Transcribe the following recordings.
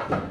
Boa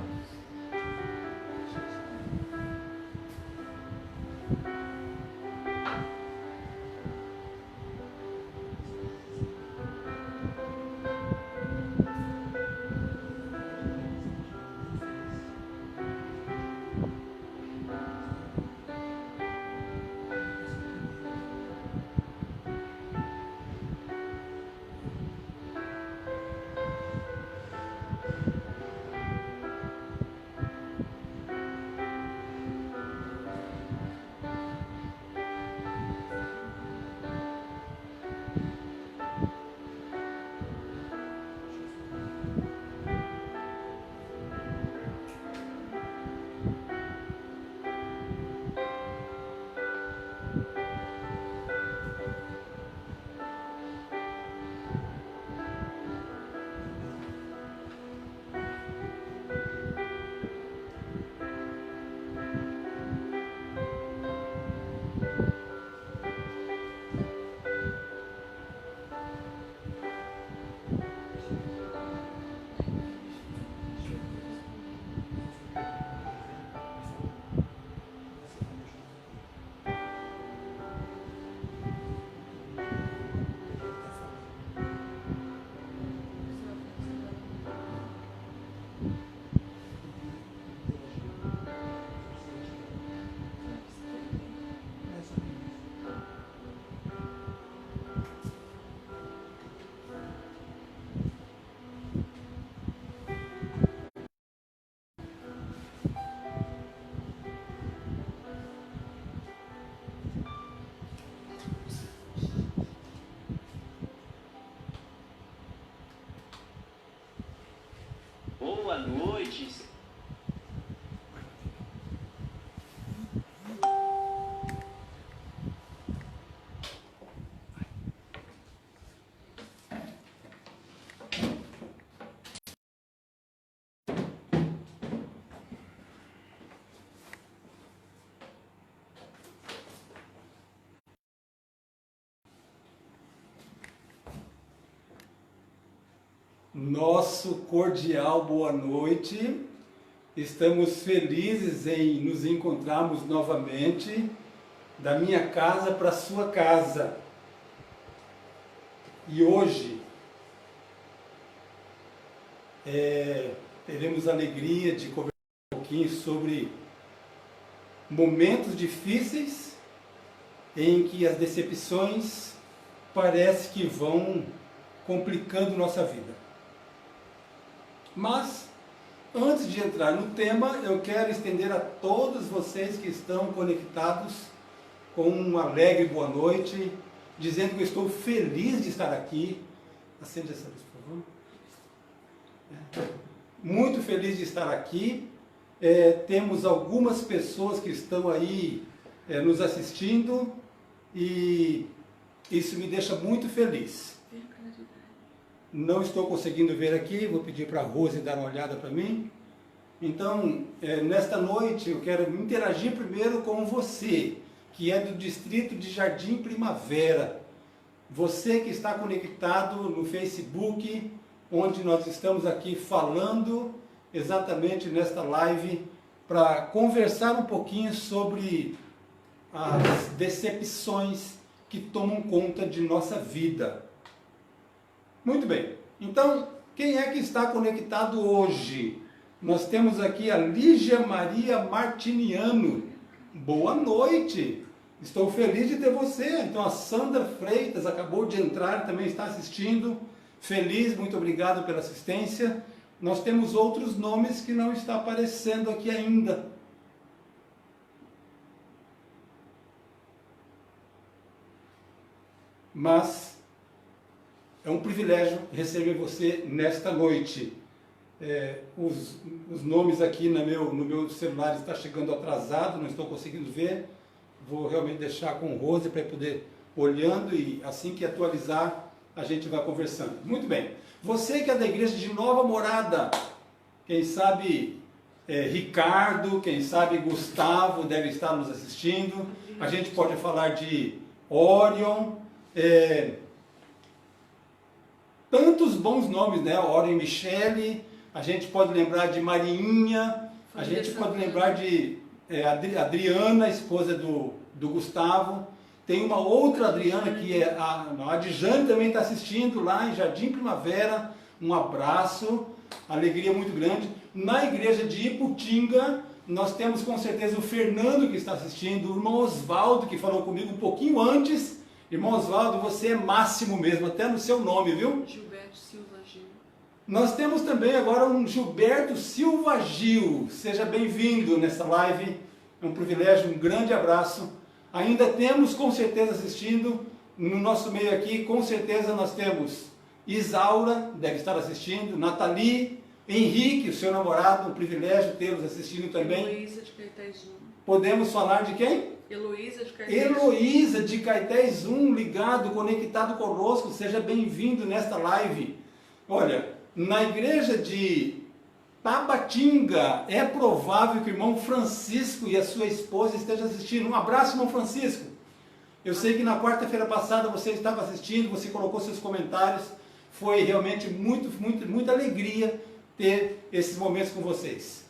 noite. Nosso cordial boa noite. Estamos felizes em nos encontrarmos novamente, da minha casa para a sua casa. E hoje teremos a alegria de conversar um pouquinho sobre momentos difíceis em que as decepções parece que vão complicando nossa vida. Mas, antes de entrar no tema, eu quero estender a todos vocês que estão conectados com uma alegre boa noite, dizendo que eu estou feliz de estar aqui. Acende essa luz, por favor. Muito feliz de estar aqui. Temos algumas pessoas que estão aí nos assistindo e isso me deixa muito feliz. Não estou conseguindo ver aqui, vou pedir para a Rose dar uma olhada para mim. Então, nesta noite eu quero interagir primeiro com você, que é do distrito de Jardim Primavera. Você que está conectado no Facebook, onde nós estamos aqui falando exatamente nesta live, para conversar um pouquinho sobre as decepções que tomam conta de nossa vida. Muito bem, então quem é que está conectado hoje? Nós temos aqui a Lígia Maria Martiniano. Boa noite, estou feliz de ter você. Então a Sandra Freitas acabou de entrar, também está assistindo. Feliz, muito obrigado pela assistência. Nós temos outros nomes que não estão aparecendo aqui ainda. Mas é um privilégio receber você nesta noite. Os nomes aqui no meu celular está chegando atrasado, não estou conseguindo ver. Vou realmente deixar com o Rose para poder olhando e assim que atualizar a gente vai conversando. Muito bem. Você que é da igreja de Nova Morada, quem sabe Ricardo, quem sabe Gustavo deve estar nos assistindo. A gente pode falar de Orion, tantos bons nomes, né? Orion Michele, a gente pode lembrar de Mariinha, a gente pode lembrar de Adriana, esposa do Gustavo. Tem uma outra Adriana que é a Adjane, também está assistindo lá em Jardim Primavera. Um abraço, alegria muito grande. Na igreja de Iputinga, nós temos com certeza o Fernando que está assistindo, o irmão Osvaldo que falou comigo um pouquinho antes. Irmão Osvaldo, você é máximo mesmo, até no seu nome, viu? Gilberto Silva Gil. Nós temos também agora um Gilberto Silva Gil. Seja bem-vindo nessa live, é um privilégio, um grande abraço. Ainda temos com certeza assistindo, no nosso meio aqui, com certeza nós temos Isaura, deve estar assistindo, Nathalie, Henrique, o seu namorado, um privilégio tê-los assistindo também. Heloísa de Caetés 1. Podemos falar de quem? Heloísa de Caetés 1. Heloísa de Caetés 1, ligado, conectado conosco, seja bem-vindo nesta live. Olha, na igreja de Tabatinga, é provável que o irmão Francisco e a sua esposa estejam assistindo. Um abraço, irmão Francisco. Eu sei que na quarta-feira passada você estava assistindo, você colocou seus comentários. Foi realmente muita alegria ter esses momentos com vocês.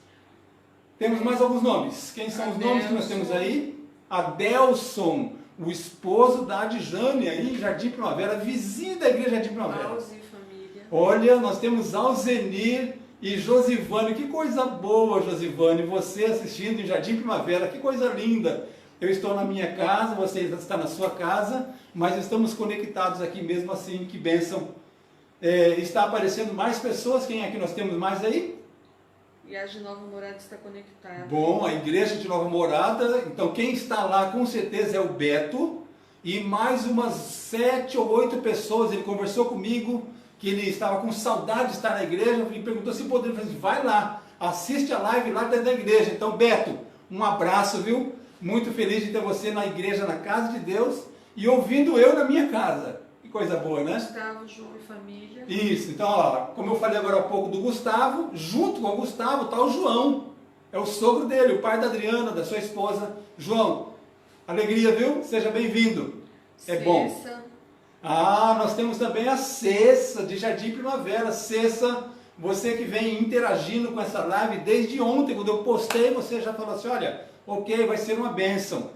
Temos mais alguns nomes. Quem são os nomes que nós temos aí? Adelson, o esposo da Adjane, aí em Jardim Primavera, vizinho da igreja Jardim Primavera. Alze e família. Olha, nós temos Alzenir e Josivane. Que coisa boa, Josivane, você assistindo em Jardim Primavera, que coisa linda. Eu estou na minha casa, você está na sua casa, mas estamos conectados aqui mesmo assim, que bênção. Está aparecendo mais pessoas, quem é que nós temos mais aí? E a de Nova Morada está conectada. Bom, a igreja de Nova Morada, então quem está lá com certeza é o Beto, e mais umas 7 ou 8 pessoas. Ele conversou comigo, que ele estava com saudade de estar na igreja, e perguntou se poderia fazer, vai lá, assiste a live lá dentro da igreja. Então Beto, um abraço, viu? Muito feliz de ter você na igreja, na casa de Deus, e ouvindo eu na minha casa. Que coisa boa, né? Gustavo, Ju e família. Isso, então, ó, como eu falei agora há pouco do Gustavo, junto com o Gustavo está o João. É o sogro dele, o pai da Adriana, da sua esposa. João, alegria, viu? Seja bem-vindo. É bom. Ah, nós temos também a Cessa, de Jardim Primavera. Cessa, você que vem interagindo com essa live desde ontem, quando eu postei, você já falou assim, olha, ok, vai ser uma bênção.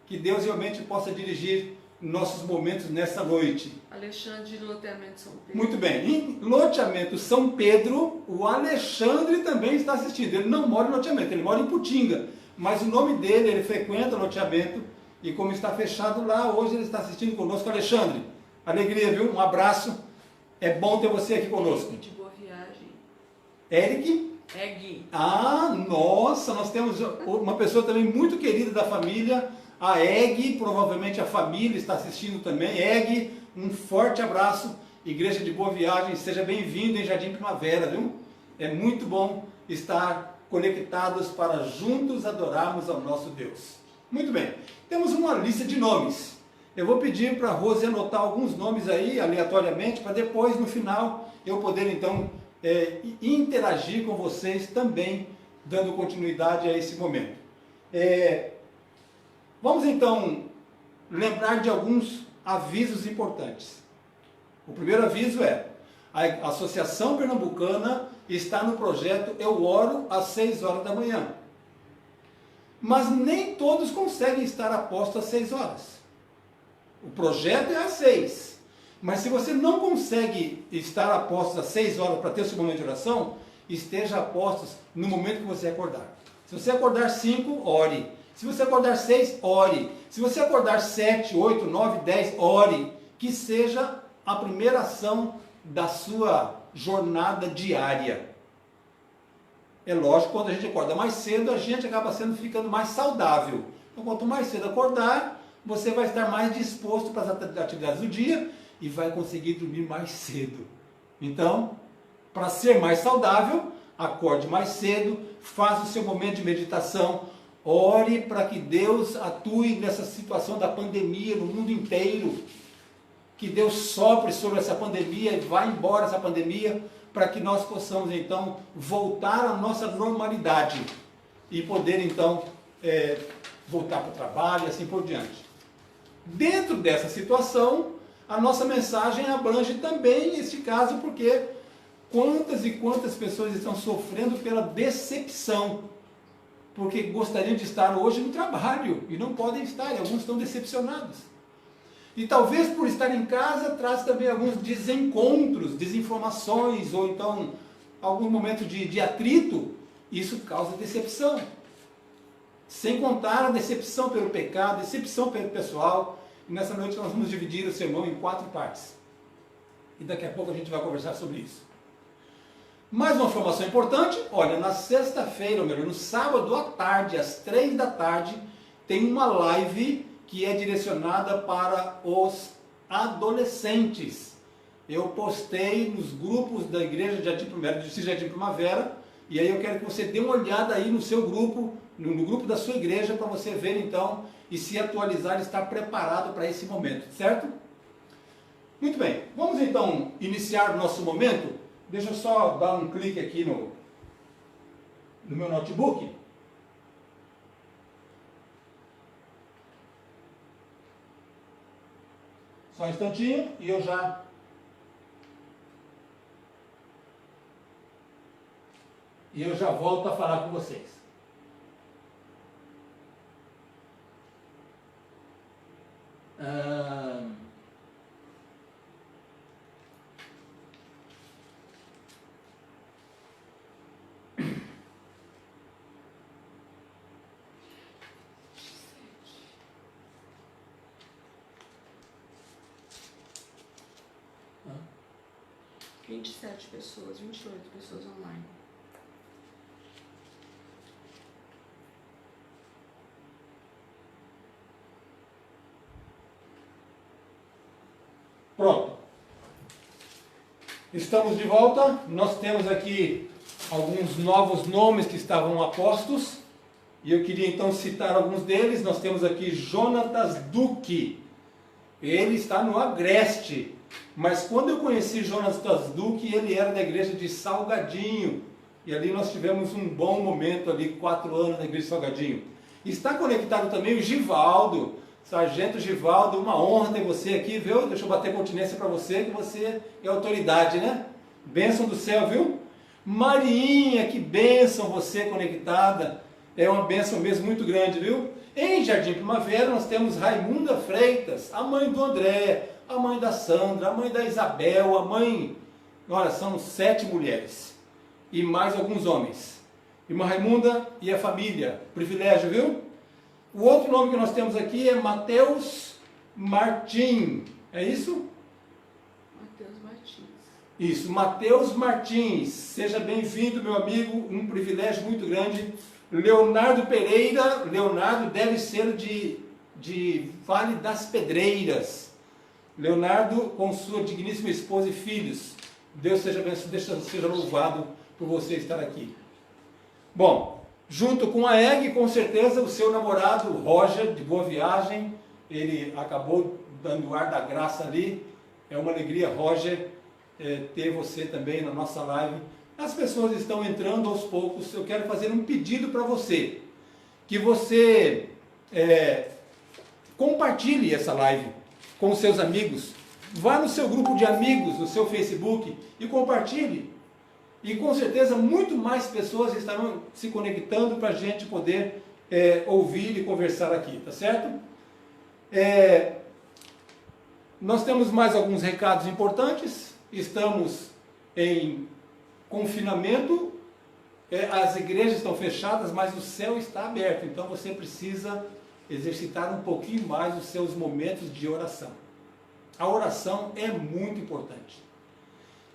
Que Deus realmente possa dirigir nossos momentos nessa noite. Alexandre de Loteamento São Pedro. Muito bem, em Loteamento São Pedro, o Alexandre também está assistindo. Ele não mora em Loteamento, ele mora em Putinga, mas o nome dele, ele frequenta Loteamento, e como está fechado lá, hoje ele está assistindo conosco. Alexandre, alegria, viu? Um abraço, é bom ter você aqui conosco. De boa viagem. Eric? Egg. Ah, nossa, nós temos uma pessoa também muito querida da família, a Egg, provavelmente a família está assistindo também. Egg, um forte abraço, Igreja de Boa Viagem, seja bem-vindo em Jardim Primavera, viu? É muito bom estar conectados para juntos adorarmos ao nosso Deus. Muito bem, temos uma lista de nomes. Eu vou pedir para a Rose anotar alguns nomes aí, aleatoriamente, para depois, no final, eu poder então interagir com vocês também, dando continuidade a esse momento. Vamos então lembrar de alguns avisos importantes. O primeiro aviso é: a Associação Pernambucana está no projeto Eu Oro às 6 horas da manhã. Mas nem todos conseguem estar apostos às 6 horas. O projeto é às 6. Mas se você não consegue estar apostos às 6 horas para ter o seu momento de oração, esteja apostos no momento que você acordar. Se você acordar 5, ore. Se você acordar 6, ore. Se você acordar 7, 8, 9, 10, ore. Que seja a primeira ação da sua jornada diária. É lógico, quando a gente acorda mais cedo, a gente acaba ficando mais saudável. Então, quanto mais cedo acordar, você vai estar mais disposto para as atividades do dia e vai conseguir dormir mais cedo. Então, para ser mais saudável, acorde mais cedo, faça o seu momento de meditação, ore para que Deus atue nessa situação da pandemia no mundo inteiro. Que Deus sopre sobre essa pandemia e vá embora essa pandemia, para que nós possamos então voltar à nossa normalidade e poder então voltar para o trabalho e assim por diante. Dentro dessa situação, a nossa mensagem abrange também esse caso, porque quantas e quantas pessoas estão sofrendo pela decepção, porque gostariam de estar hoje no trabalho e não podem estar, e alguns estão decepcionados. E talvez por estar em casa traz também alguns desencontros, desinformações, ou então algum momento de atrito, isso causa decepção. Sem contar a decepção pelo pecado, decepção pelo pessoal. E nessa noite nós vamos dividir o sermão em 4 partes. E daqui a pouco a gente vai conversar sobre isso. Mais uma informação importante, olha, na sexta-feira, ou melhor, no sábado à tarde, às 3 da tarde, tem uma live que é direcionada para os adolescentes. Eu postei nos grupos da Igreja de Jardim Primavera, e aí eu quero que você dê uma olhada aí no seu grupo, no grupo da sua igreja, para você ver então e se atualizar e estar preparado para esse momento, certo? Muito bem, vamos então iniciar o nosso momento. Deixa eu só dar um clique aqui no meu notebook. Só um instantinho e eu já... volto a falar com vocês. Ah. 27 pessoas, 28 pessoas online. Pronto. Estamos de volta. Nós temos aqui alguns novos nomes que estavam apostos. E eu queria então citar alguns deles. Nós temos aqui Jonatas Duque. Ele está no Agreste. Mas quando eu conheci Jonatas Duque, ele era da igreja de Salgadinho. E ali nós tivemos um bom momento ali, 4 anos na igreja de Salgadinho. Está conectado também o Givaldo. Sargento Givaldo, uma honra ter você aqui, viu? Deixa eu bater continência para você, que você é autoridade, né? Bênção do céu, viu? Marinha, que bênção você conectada. É uma bênção mesmo muito grande, viu? Em Jardim Primavera nós temos Raimunda Freitas, a mãe do André, a mãe da Sandra, a mãe da Isabel, a mãe... Olha, são 7 mulheres e mais alguns homens. Irmã Raimunda e a família, privilégio, viu? O outro nome que nós temos aqui é Mateus Martins. É isso? Mateus Martins. Isso, Mateus Martins. Seja bem-vindo, meu amigo. Um privilégio muito grande. Leonardo Pereira. Leonardo deve ser de Vale das Pedreiras. Leonardo com sua digníssima esposa e filhos. Deus seja abençoado, seja louvado por você estar aqui. Bom... Junto com a Egg, com certeza, o seu namorado, Roger, de Boa Viagem, ele acabou dando o ar da graça ali. É uma alegria, Roger, ter você também na nossa live. As pessoas estão entrando aos poucos. Eu quero fazer um pedido para você, que você compartilhe essa live com os seus amigos. Vá no seu grupo de amigos, no seu Facebook, e compartilhe. E com certeza muito mais pessoas estarão se conectando para a gente poder ouvir e conversar aqui, tá certo? Nós temos mais alguns recados importantes. Estamos em confinamento, as igrejas estão fechadas, mas o céu está aberto. Então você precisa exercitar um pouquinho mais os seus momentos de oração. A oração é muito importante.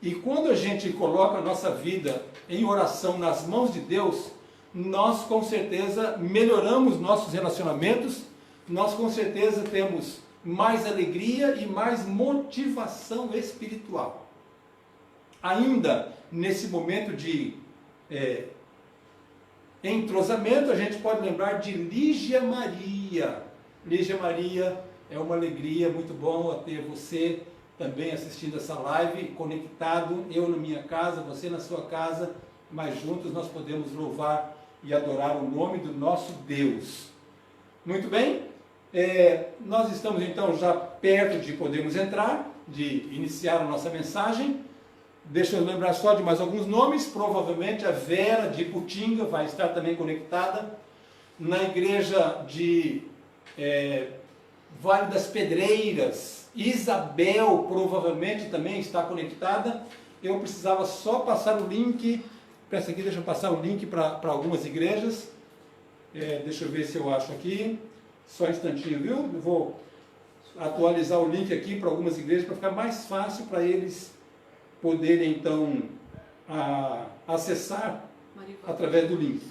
E quando a gente coloca a nossa vida em oração nas mãos de Deus, nós com certeza melhoramos nossos relacionamentos, nós com certeza temos mais alegria e mais motivação espiritual. Ainda nesse momento de entrosamento, a gente pode lembrar de Lígia Maria. Lígia Maria, é uma alegria, muito bom ter você também assistindo essa live, conectado, eu na minha casa, você na sua casa, mas juntos nós podemos louvar e adorar o nome do nosso Deus. Muito bem, nós estamos então já perto de podermos entrar, de iniciar a nossa mensagem. Deixa eu lembrar só de mais alguns nomes. Provavelmente a Vera de Iputinga vai estar também conectada. Na igreja de Vale das Pedreiras, Isabel provavelmente também está conectada. Eu precisava só passar o link. Peça aqui, deixa eu passar o link para algumas igrejas. Deixa eu ver se eu acho aqui. Só um instantinho, viu? Eu vou atualizar o link aqui para algumas igrejas para ficar mais fácil para eles poderem então acessar Marivalda. Através do link.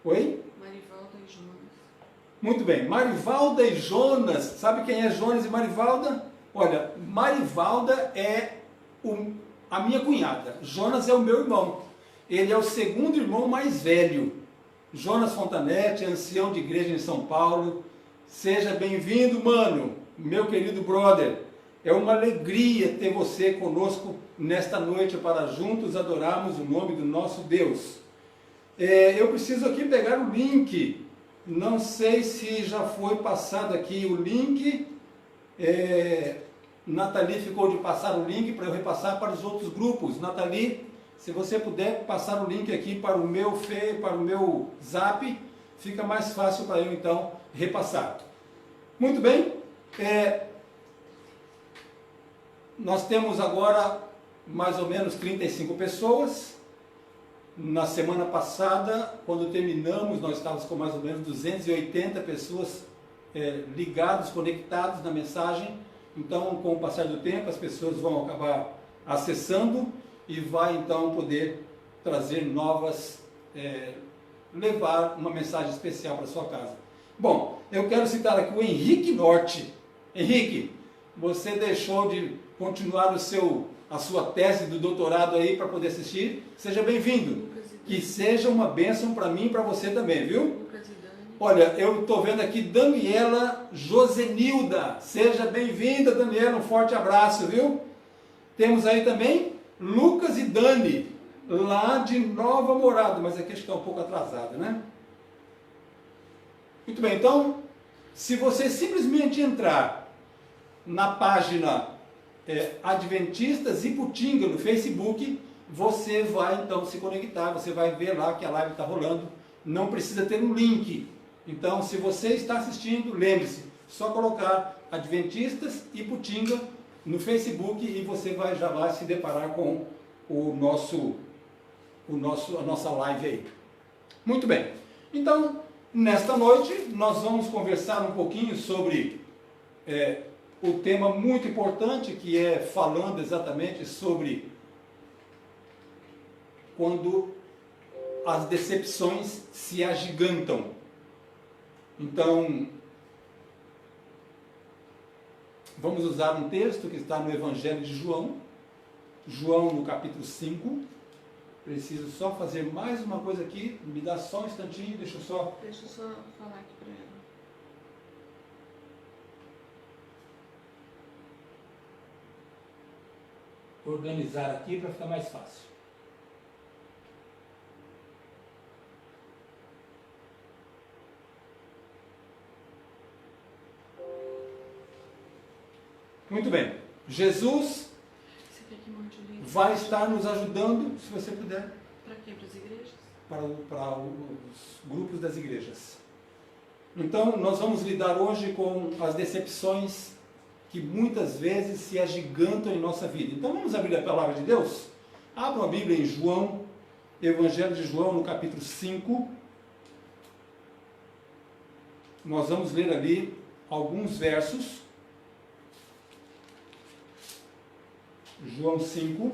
Oi? Marivalda e Jonas. Muito bem. Marivalda e Jonas. Sabe quem é Jonas e Marivalda? Olha, Marivalda é a minha cunhada. Jonas é o meu irmão. Ele é o segundo irmão mais velho. Jonas Fontanete, ancião de igreja em São Paulo. Seja bem-vindo, mano, meu querido brother. É uma alegria ter você conosco nesta noite para juntos adorarmos o nome do nosso Deus. Eu preciso aqui pegar o link. Não sei se já foi passado aqui o link. Nathalie ficou de passar o link para eu repassar para os outros grupos. Nathalie, se você puder passar o link aqui para o meu para o meu Zap, fica mais fácil para eu então repassar. Muito bem. Nós temos agora mais ou menos 35 pessoas. Na semana passada, quando terminamos, nós estávamos com mais ou menos 280 pessoas ligadas, conectadas na mensagem. Então, com o passar do tempo, as pessoas vão acabar acessando e vai então poder trazer novas, levar uma mensagem especial para a sua casa. Bom, eu quero citar aqui o Henrique Norte. Henrique, você deixou de continuar a sua tese do doutorado aí para poder assistir? Seja bem-vindo. Que seja uma bênção para mim e para você também, viu? Olha, eu estou vendo aqui Daniela Josenilda. Seja bem-vinda, Daniela, um forte abraço, viu? Temos aí também Lucas e Dani, lá de Nova Morada, mas aqui acho que está um pouco atrasado, né? Muito bem, então, se você simplesmente entrar na página Adventistas Iputinga no Facebook, você vai então se conectar, você vai ver lá que a live está rolando, não precisa ter um link. Então, se você está assistindo, lembre-se, só colocar Adventistas Iputinga no Facebook e você já vai se deparar com a nossa live aí. Muito bem, então, nesta noite, nós vamos conversar um pouquinho sobre o tema muito importante, que é falando exatamente sobre quando as decepções se agigantam. Então, vamos usar um texto que está no Evangelho de João, João no capítulo 5. Preciso só fazer mais uma coisa aqui, me dá só um instantinho, deixa eu só falar aqui para ela. Organizar aqui para ficar mais fácil. Muito bem. Jesus vai estar nos ajudando, se você puder. Para quem? Para as igrejas? Para os grupos das igrejas. Então, nós vamos lidar hoje com as decepções que muitas vezes se agigantam em nossa vida. Então, vamos abrir a palavra de Deus? Abram a Bíblia em João, Evangelho de João, no capítulo 5. Nós vamos ler ali alguns versos. João 5.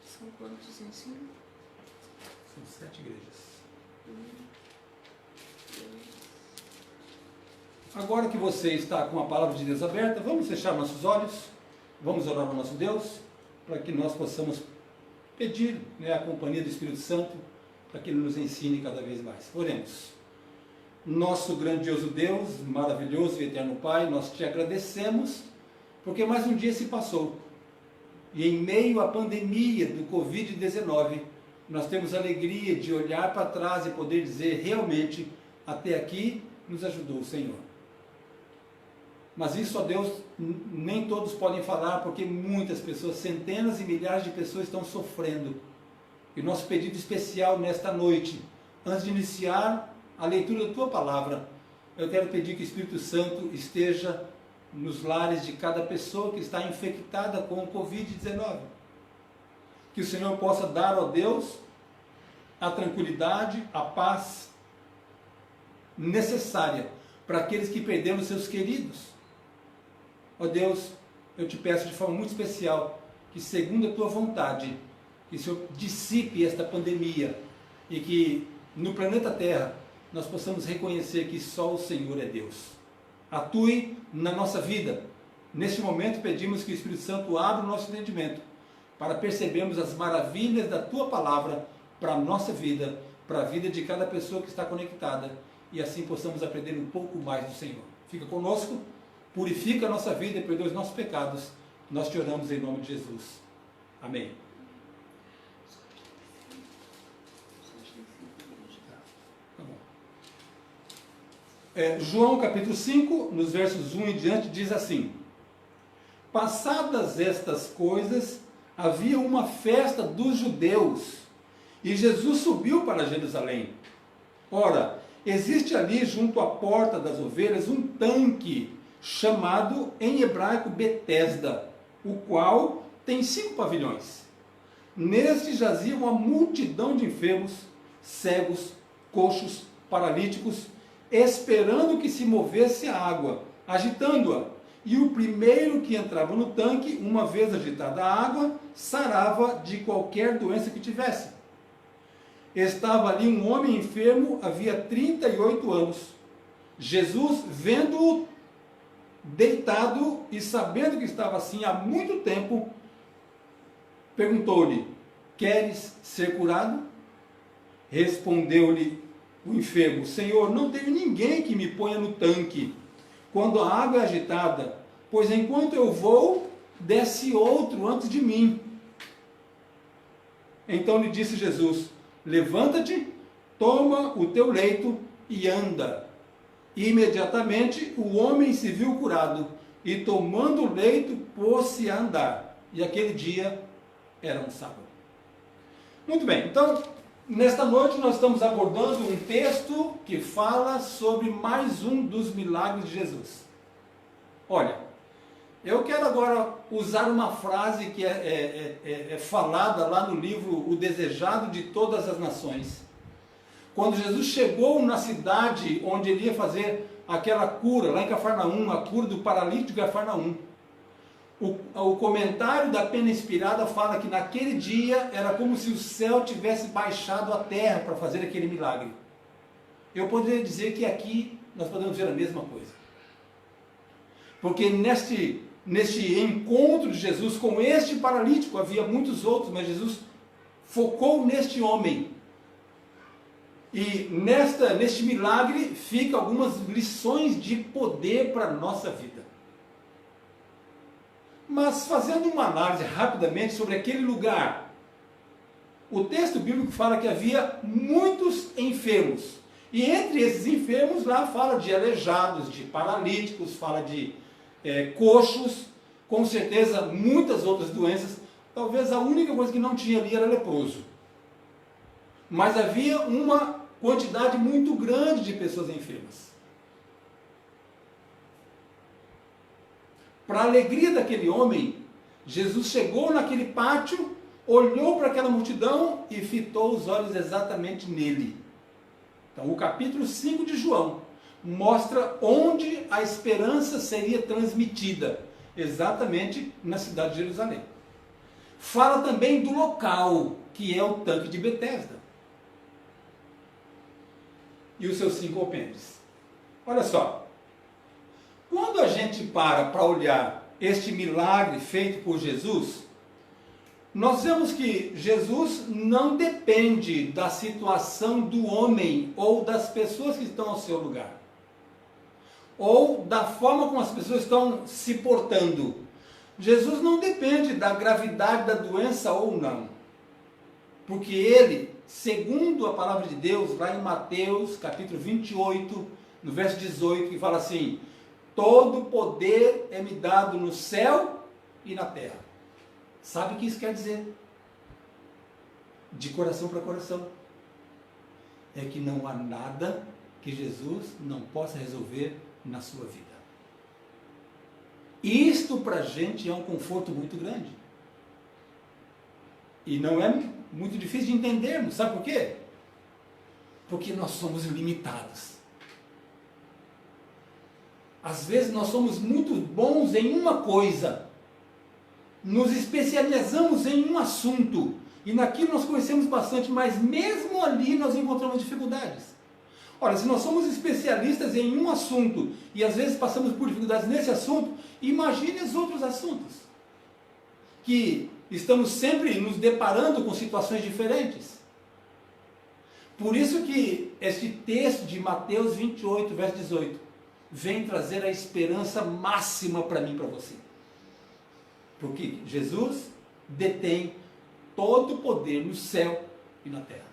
São quantos em 5? São 7 igrejas. Agora que você está com a palavra de Deus aberta, vamos fechar nossos olhos, vamos orar ao nosso Deus, para que nós possamos pedir a companhia do Espírito Santo, para que Ele nos ensine cada vez mais. Oremos. Nosso grandioso Deus, maravilhoso e eterno Pai, nós te agradecemos, porque mais um dia se passou, e em meio à pandemia do Covid-19, nós temos alegria de olhar para trás e poder dizer, realmente, até aqui nos ajudou o Senhor. Mas isso, ó Deus, nem todos podem falar, porque muitas pessoas, centenas e milhares de pessoas estão sofrendo. E o nosso pedido especial nesta noite, antes de iniciar a leitura da Tua Palavra, eu quero pedir que o Espírito Santo esteja nos lares de cada pessoa que está infectada com o Covid-19. Que o Senhor possa dar, ó Deus, a tranquilidade, a paz necessária para aqueles que perderam seus queridos. Ó Deus, eu te peço de forma muito especial que, segundo a Tua vontade, que o Senhor dissipe esta pandemia e que no planeta Terra nós possamos reconhecer que só o Senhor é Deus. Atue na nossa vida. Neste momento pedimos que o Espírito Santo abra o nosso entendimento para percebermos as maravilhas da Tua Palavra para a nossa vida, para a vida de cada pessoa que está conectada, e assim possamos aprender um pouco mais do Senhor. Fica conosco, purifica a nossa vida e perdoa os nossos pecados. Nós te oramos em nome de Jesus. Amém. João capítulo 5, nos versos 1 em diante, diz assim: passadas estas coisas, havia uma festa dos judeus, e Jesus subiu para Jerusalém. Ora, existe ali junto à porta das ovelhas um tanque, chamado em hebraico Betesda, o qual tem 5 pavilhões. Neste jazia uma multidão de enfermos, cegos, coxos, paralíticos, esperando que se movesse a água, agitando-a. E o primeiro que entrava no tanque, uma vez agitada a água, sarava de qualquer doença que tivesse. Estava ali um homem enfermo, havia 38 anos. Jesus, vendo-o deitado e sabendo que estava assim há muito tempo, perguntou-lhe: queres ser curado? Respondeu-lhe o enfermo: Senhor, não tenho ninguém que me ponha no tanque quando a água é agitada, pois enquanto eu vou, desce outro antes de mim. Então lhe disse Jesus: levanta-te, toma o teu leito e anda. E imediatamente o homem se viu curado, e tomando o leito, pôs-se a andar. E aquele dia era um sábado. Muito bem, então, nesta noite nós estamos abordando um texto que fala sobre mais um dos milagres de Jesus. Olha, eu quero agora usar uma frase que é falada lá no livro O Desejado de Todas as Nações. Quando Jesus chegou na cidade onde ele ia fazer aquela cura, lá em Cafarnaum, a cura do paralítico de Cafarnaum, o comentário da Pena Inspirada fala que naquele dia era como se o céu tivesse baixado à terra para fazer aquele milagre. Eu poderia dizer que aqui nós podemos ver a mesma coisa. Porque neste encontro de Jesus com este paralítico, havia muitos outros, mas Jesus focou neste homem. E neste milagre fica algumas lições de poder para a nossa vida. Mas fazendo uma análise rapidamente sobre aquele lugar, o texto bíblico fala que havia muitos enfermos. E entre esses enfermos lá fala de aleijados, de paralíticos, fala de coxos, com certeza muitas outras doenças. Talvez a única coisa que não tinha ali era leproso. Mas havia uma quantidade muito grande de pessoas enfermas. Para a alegria daquele homem, Jesus chegou naquele pátio, olhou para aquela multidão e fitou os olhos exatamente nele. Então, o capítulo 5 de João mostra onde a esperança seria transmitida, exatamente na cidade de Jerusalém. Fala também do local, que é o tanque de Betesda e os seus 5 alpendres. Olha só, quando a gente para olhar este milagre feito por Jesus, nós vemos que Jesus não depende da situação do homem ou das pessoas que estão ao seu lugar, ou da forma como as pessoas estão se portando. Jesus não depende da gravidade da doença ou não. Porque ele, segundo a palavra de Deus, lá em Mateus, capítulo 28, no verso 18, que fala assim: todo poder é me dado no céu e na terra. Sabe o que isso quer dizer? De coração para coração. É que não há nada que Jesus não possa resolver na sua vida. Isto para a gente é um conforto muito grande. E não é muito difícil de entendermos. Sabe por quê? Porque nós somos limitados. Às vezes nós somos muito bons em uma coisa. Nos especializamos em um assunto. E naquilo nós conhecemos bastante, mas mesmo ali nós encontramos dificuldades. Ora, se nós somos especialistas em um assunto e às vezes passamos por dificuldades nesse assunto, imagine os outros assuntos. Que estamos sempre nos deparando com situações diferentes. Por isso que este texto de Mateus 28, verso 18, vem trazer a esperança máxima para mim e para você. Porque Jesus detém todo o poder no céu e na terra.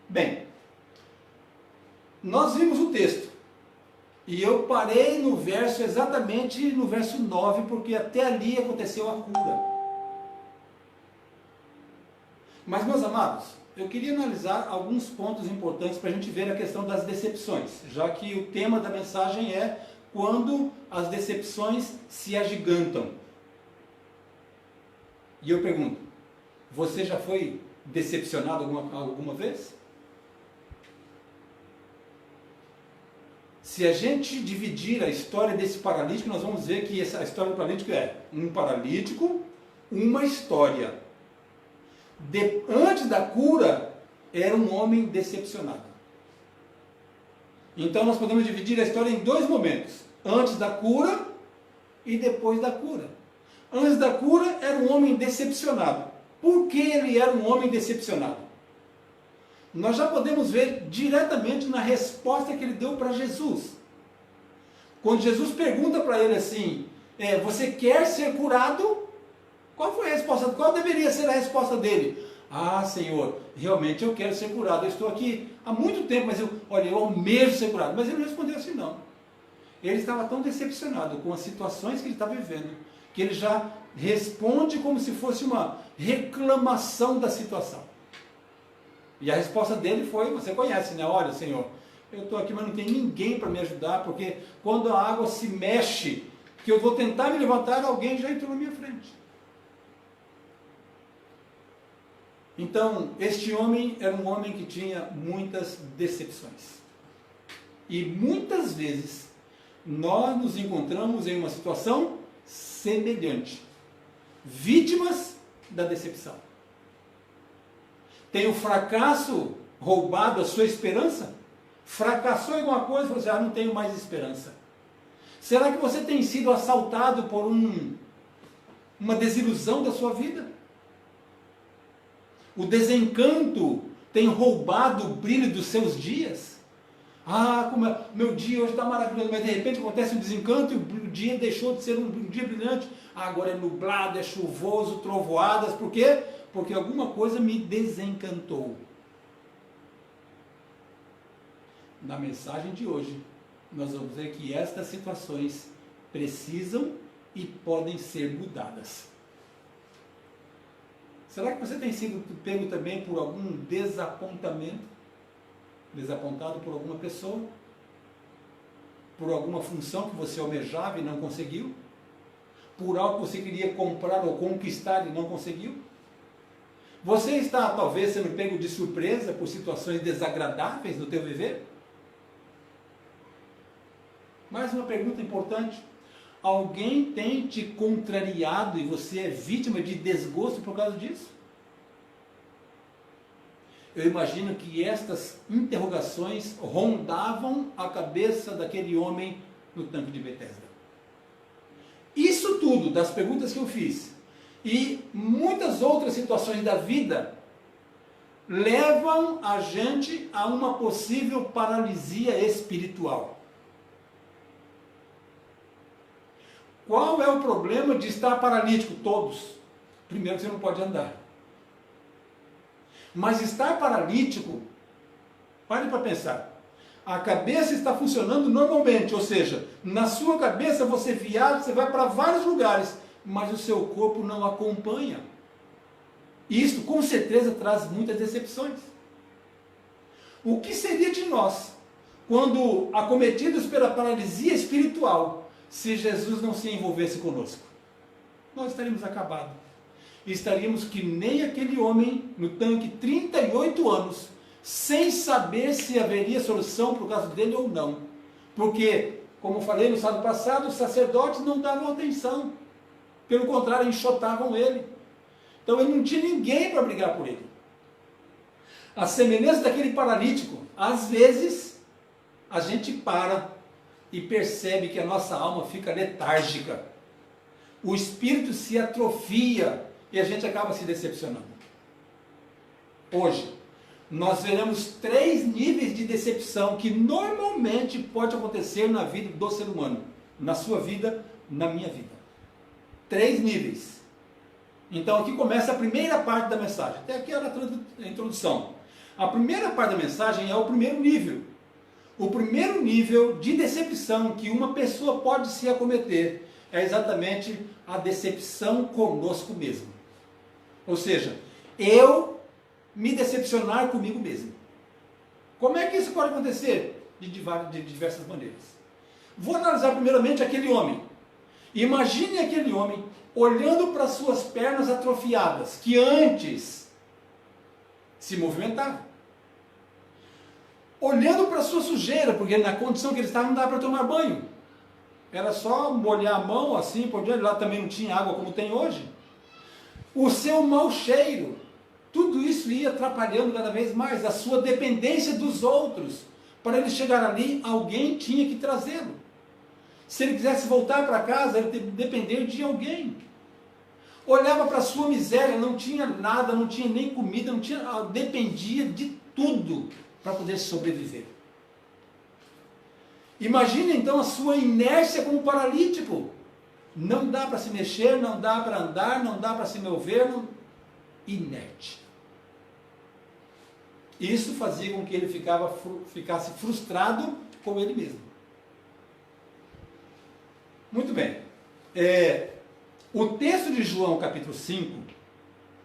Bem, nós vimos o texto. E eu parei no verso, exatamente no verso 9, porque até ali aconteceu a cura. Mas, meus amados, eu queria analisar alguns pontos importantes para a gente ver a questão das decepções, já que o tema da mensagem é quando as decepções se agigantam. E eu pergunto, você já foi decepcionado alguma vez? Se a gente dividir a história desse paralítico, nós vamos ver que a história do paralítico é um paralítico, uma história. Antes da cura, era um homem decepcionado. Então nós podemos dividir a história em dois momentos. Antes da cura e depois da cura. Antes da cura, era um homem decepcionado. Por que ele era um homem decepcionado? Nós já podemos ver diretamente na resposta que ele deu para Jesus. Quando Jesus pergunta para ele assim, você quer ser curado? Qual foi a resposta? Qual deveria ser a resposta dele? Ah, Senhor, realmente eu quero ser curado. Eu estou aqui há muito tempo, mas eu almejo ser curado. Mas ele não respondeu assim, não. Ele estava tão decepcionado com as situações que ele estava vivendo, que ele já responde como se fosse uma reclamação da situação. E a resposta dele foi, você conhece, né? Olha, Senhor, eu estou aqui, mas não tem ninguém para me ajudar, porque quando a água se mexe, que eu vou tentar me levantar, alguém já entrou na minha frente. Então, este homem era um homem que tinha muitas decepções. E muitas vezes, nós nos encontramos em uma situação semelhante. Vítimas da decepção. Tem o fracasso roubado a sua esperança? Fracassou em alguma coisa e falou assim, não tenho mais esperança. Será que você tem sido assaltado por uma desilusão da sua vida? O desencanto tem roubado o brilho dos seus dias? Meu dia hoje está maravilhoso, mas de repente acontece um desencanto e o dia deixou de ser um dia brilhante. Agora é nublado, é chuvoso, trovoadas. Por quê? Porque alguma coisa me desencantou. Na mensagem de hoje, nós vamos ver que estas situações precisam e podem ser mudadas. Será que você tem sido pego também por algum desapontamento? Desapontado por alguma pessoa? Por alguma função que você almejava e não conseguiu? Por algo que você queria comprar ou conquistar e não conseguiu? Você está talvez sendo pego de surpresa por situações desagradáveis no teu viver? Mais uma pergunta importante. Alguém tem te contrariado e você é vítima de desgosto por causa disso? Eu imagino que estas interrogações rondavam a cabeça daquele homem no tanque de Betesda. Isso tudo, das perguntas que eu fiz, e muitas outras situações da vida, levam a gente a uma possível paralisia espiritual. Qual é o problema de estar paralítico? Todos. Primeiro, você não pode andar. Mas estar paralítico, pare para pensar. A cabeça está funcionando normalmente, ou seja, na sua cabeça você viaja, você vai para vários lugares, mas o seu corpo não acompanha. Isso com certeza traz muitas decepções. O que seria de nós quando acometidos pela paralisia espiritual, se Jesus não se envolvesse conosco? Nós estaríamos acabados. Estaríamos que nem aquele homem no tanque, 38 anos, sem saber se haveria solução por causa dele ou não. Porque, como falei no sábado passado, os sacerdotes não davam atenção. Pelo contrário, enxotavam ele. Então ele não tinha ninguém para brigar por ele. A semelhança daquele paralítico, às vezes a gente para e percebe que a nossa alma fica letárgica. O espírito se atrofia e a gente acaba se decepcionando. Hoje, nós veremos 3 níveis de decepção que normalmente pode acontecer na vida do ser humano. Na sua vida, na minha vida. 3 níveis. Então aqui começa a primeira parte da mensagem. Até aqui era a introdução. A primeira parte da mensagem é o primeiro nível. O primeiro nível de decepção que uma pessoa pode se acometer é exatamente a decepção conosco mesmo. Ou seja, eu me decepcionar comigo mesmo. Como é que isso pode acontecer? De diversas maneiras. Vou analisar primeiramente aquele homem. Imagine aquele homem olhando para suas pernas atrofiadas, que antes se movimentavam. Olhando para sua sujeira, porque na condição que ele estava não dava para tomar banho. Era só molhar a mão assim, por diante, lá também não tinha água como tem hoje. O seu mau cheiro, tudo isso ia atrapalhando cada vez mais a sua dependência dos outros. Para ele chegar ali, alguém tinha que trazê-lo. Se ele quisesse voltar para casa, ele teria que depender de alguém. Olhava para a sua miséria, não tinha nada, não tinha nem comida, dependia de tudo para poder sobreviver. Imagine então a sua inércia como paralítico. Não dá para se mexer, não dá para andar, não dá para se mover, inerte. Isso fazia com que ele ficasse frustrado com ele mesmo. Muito bem. O texto de João capítulo 5,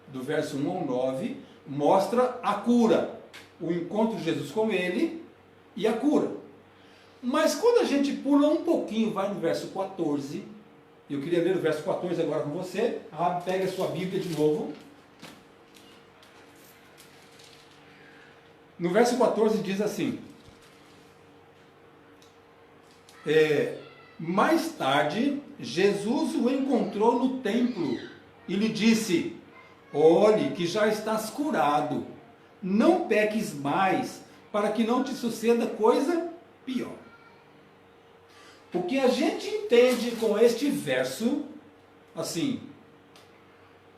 do verso 1 ao 9, mostra a cura, o encontro de Jesus com ele e a cura. Mas quando a gente pula um pouquinho, vai no verso 14, eu queria ler o verso 14 agora com você, pega a sua Bíblia de novo. No verso 14 diz assim: mais tarde, Jesus o encontrou no templo e lhe disse: olhe que já estás curado, não peques mais, para que não te suceda coisa pior. O que a gente entende com este verso, assim,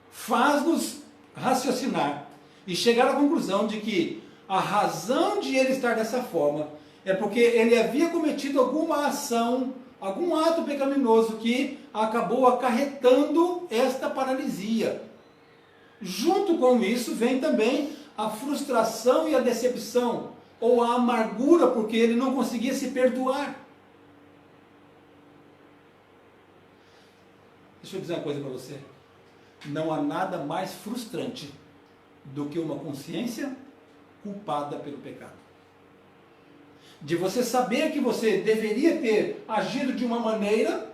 faz-nos raciocinar e chegar à conclusão de que a razão de ele estar dessa forma é porque ele havia cometido alguma ação, algum ato pecaminoso que acabou acarretando esta paralisia. Junto com isso vem também a frustração e a decepção, ou a amargura, porque ele não conseguia se perdoar. Deixa eu dizer uma coisa para você. Não há nada mais frustrante do que uma consciência culpada pelo pecado. De você saber que você deveria ter agido de uma maneira,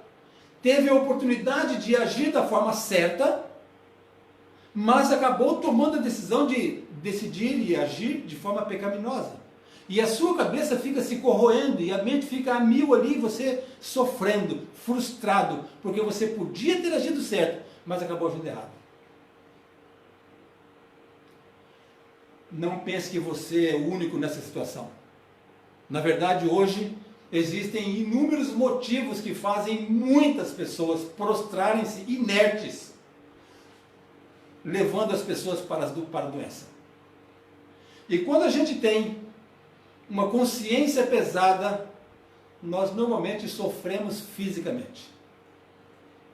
teve a oportunidade de agir da forma certa, mas acabou tomando a decisão de decidir e agir de forma pecaminosa. E a sua cabeça fica se corroendo e a mente fica a mil ali, você sofrendo, frustrado, porque você podia ter agido certo, mas acabou agindo errado. Não pense que você é o único nessa situação. Na verdade, hoje, existem inúmeros motivos que fazem muitas pessoas prostrarem-se inertes, levando as pessoas para a doença. E quando a gente tem uma consciência pesada, nós normalmente sofremos fisicamente.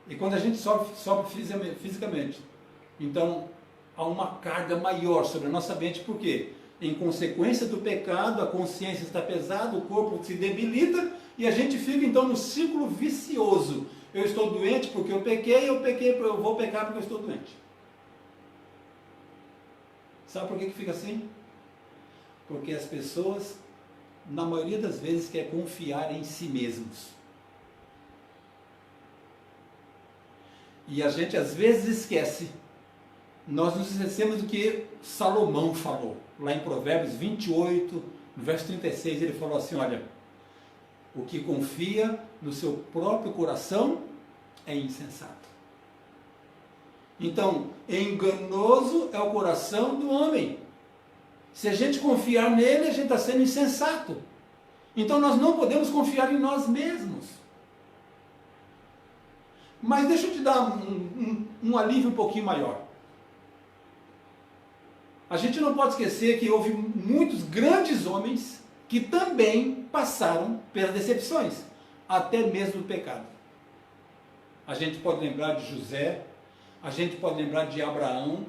E quando a gente sofre fisicamente, então há uma carga maior sobre a nossa mente, por quê? Em consequência do pecado, a consciência está pesada, o corpo se debilita e a gente fica então no círculo vicioso. Eu estou doente porque eu pequei, eu vou pecar porque eu estou doente. Sabe por que fica assim? Porque as pessoas, na maioria das vezes, querem confiar em si mesmos. E a gente às vezes esquece. Nós nos esquecemos do que Salomão falou. Lá em Provérbios 28, no verso 36, ele falou assim, olha, o que confia no seu próprio coração é insensato. Então, enganoso é o coração do homem. Se a gente confiar nele, a gente está sendo insensato. Então nós não podemos confiar em nós mesmos. Mas deixa eu te dar um alívio um pouquinho maior. A gente não pode esquecer que houve muitos grandes homens que também passaram pelas decepções, até mesmo do pecado. A gente pode lembrar de José, a gente pode lembrar de Abraão,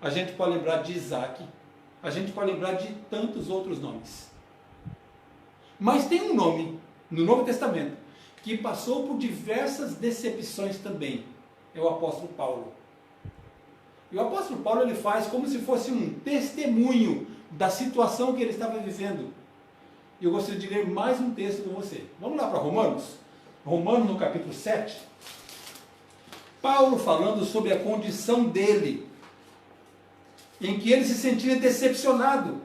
a gente pode lembrar de Isaac, a gente pode lembrar de tantos outros nomes. Mas tem um nome no Novo Testamento que passou por diversas decepções também. É o apóstolo Paulo. E o apóstolo Paulo ele faz como se fosse um testemunho da situação que ele estava vivendo. E eu gostaria de ler mais um texto com você. Vamos lá para Romanos? Romanos no capítulo 7. Paulo falando sobre a condição dele, em que ele se sentia decepcionado,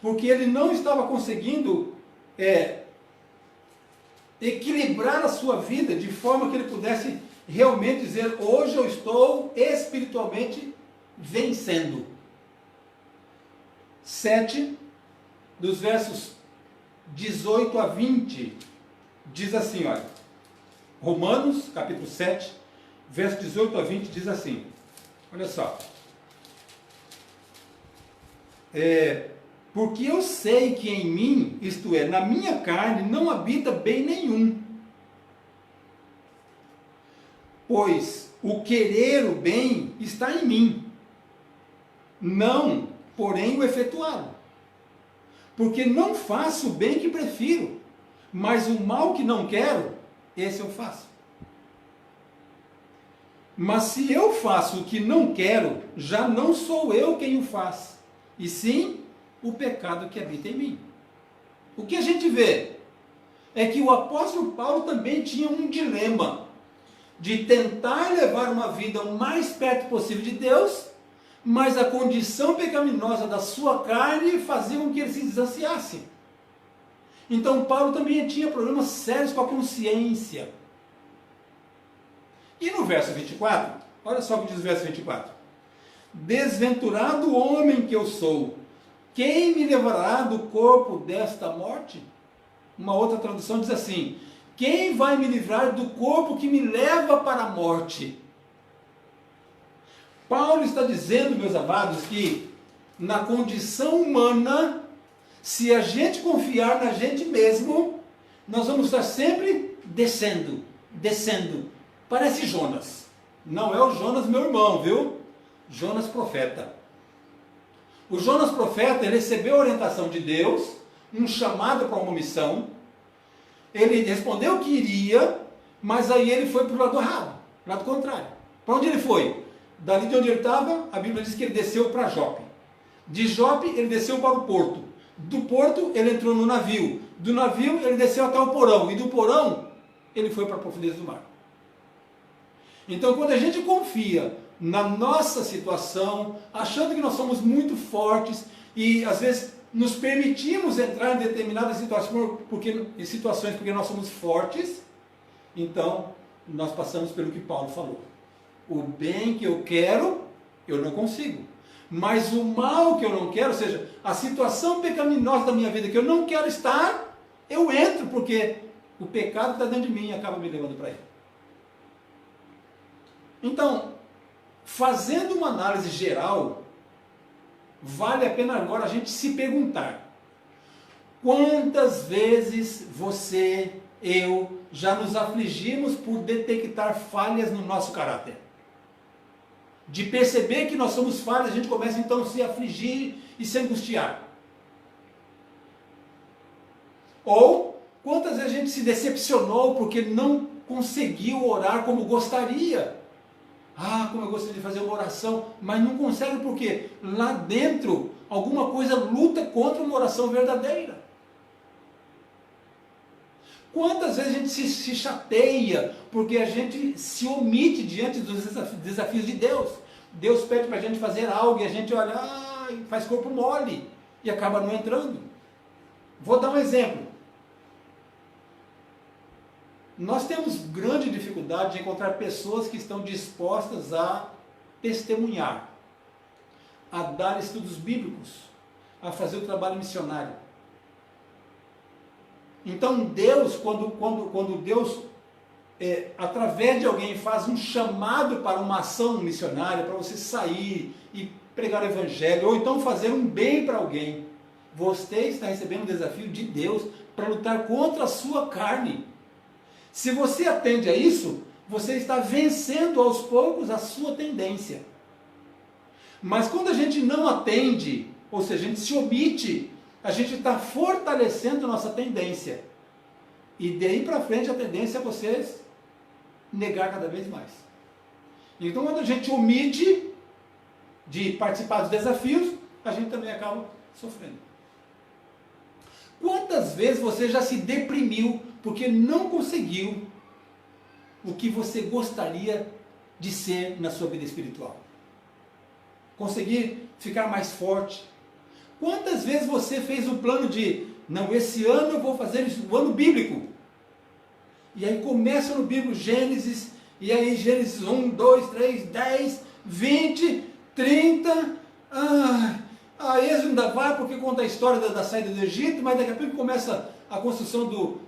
porque ele não estava conseguindo equilibrar a sua vida de forma que ele pudesse realmente dizer, hoje eu estou espiritualmente vencendo. 7, dos versos 18 a 20, diz assim, olha, Romanos, capítulo 7, verso 18 a 20, diz assim, olha só, porque eu sei que em mim, isto é, na minha carne, não habita bem nenhum. Pois o querer o bem está em mim, não, porém, o efetuá-lo. Porque não faço o bem que prefiro, mas o mal que não quero, esse eu faço. Mas se eu faço o que não quero, já não sou eu quem o faz, e sim o pecado que habita em mim. O que a gente vê é que o apóstolo Paulo também tinha um dilema de tentar levar uma vida o mais perto possível de Deus, mas a condição pecaminosa da sua carne fazia com que ele se distanciasse. Então Paulo também tinha problemas sérios com a consciência. E no verso 24, olha só o que diz o verso 24. Desventurado homem que eu sou, quem me levará do corpo desta morte? Uma outra tradução diz assim, quem vai me livrar do corpo que me leva para a morte? Paulo está dizendo, meus amados, que na condição humana, se a gente confiar na gente mesmo, nós vamos estar sempre descendo, descendo. Parece Jonas. Não é o Jonas, meu irmão, viu? Jonas profeta. O Jonas profeta, ele recebeu a orientação de Deus, um chamado para uma missão. Ele respondeu que iria, mas aí ele foi para o lado errado, lado contrário. Para onde ele foi? Dali de onde ele estava, a Bíblia diz que ele desceu para Jope. De Jope, ele desceu para o porto. Do porto, ele entrou no navio. Do navio, ele desceu até o porão. E do porão, ele foi para a profundeza do mar. Então, quando a gente confia na nossa situação, achando que nós somos muito fortes e às vezes nos permitimos entrar em determinadas situações porque nós somos fortes, então nós passamos pelo que Paulo falou. O bem que eu quero, eu não consigo. Mas o mal que eu não quero, ou seja, a situação pecaminosa da minha vida que eu não quero estar, eu entro porque o pecado está dentro de mim e acaba me levando para ele. Então, fazendo uma análise geral, vale a pena agora a gente se perguntar: quantas vezes você, eu, já nos afligimos por detectar falhas no nosso caráter? de perceber que nós somos falhos, a gente começa então a se afligir e se angustiar. Ou, quantas vezes a gente se decepcionou porque não conseguiu orar como gostaria? Ah, como eu gostaria de fazer uma oração, mas não consegue porque lá dentro alguma coisa luta contra uma oração verdadeira. Quantas vezes a gente se chateia porque a gente se omite diante dos desafios de Deus? Deus pede para a gente fazer algo e a gente olha, faz corpo mole e acaba não entrando. Vou dar um exemplo. Nós temos grande dificuldade de encontrar pessoas que estão dispostas a testemunhar, a dar estudos bíblicos, a fazer o trabalho missionário. Então Deus, quando Deus, através de alguém, faz um chamado para uma ação missionária, para você sair e pregar o evangelho, ou então fazer um bem para alguém, você está recebendo um desafio de Deus para lutar contra a sua carne. Se você atende a isso, você está vencendo aos poucos a sua tendência. Mas quando a gente não atende, ou seja, a gente se omite, a gente está fortalecendo a nossa tendência. E daí para frente a tendência é você negar cada vez mais. Então quando a gente omite de participar dos desafios, a gente também acaba sofrendo. Quantas vezes você já se deprimiu porque não conseguiu o que você gostaria de ser na sua vida espiritual? Conseguir ficar mais forte. Quantas vezes você fez o plano de, não, esse ano eu vou fazer isso, o ano bíblico. E aí começa no Bíblico, Gênesis, e aí Gênesis 1, 2, 3, 10, 20, 30, Êxodo ainda vai porque conta a história da saída do Egito, mas daqui a pouco começa a construção do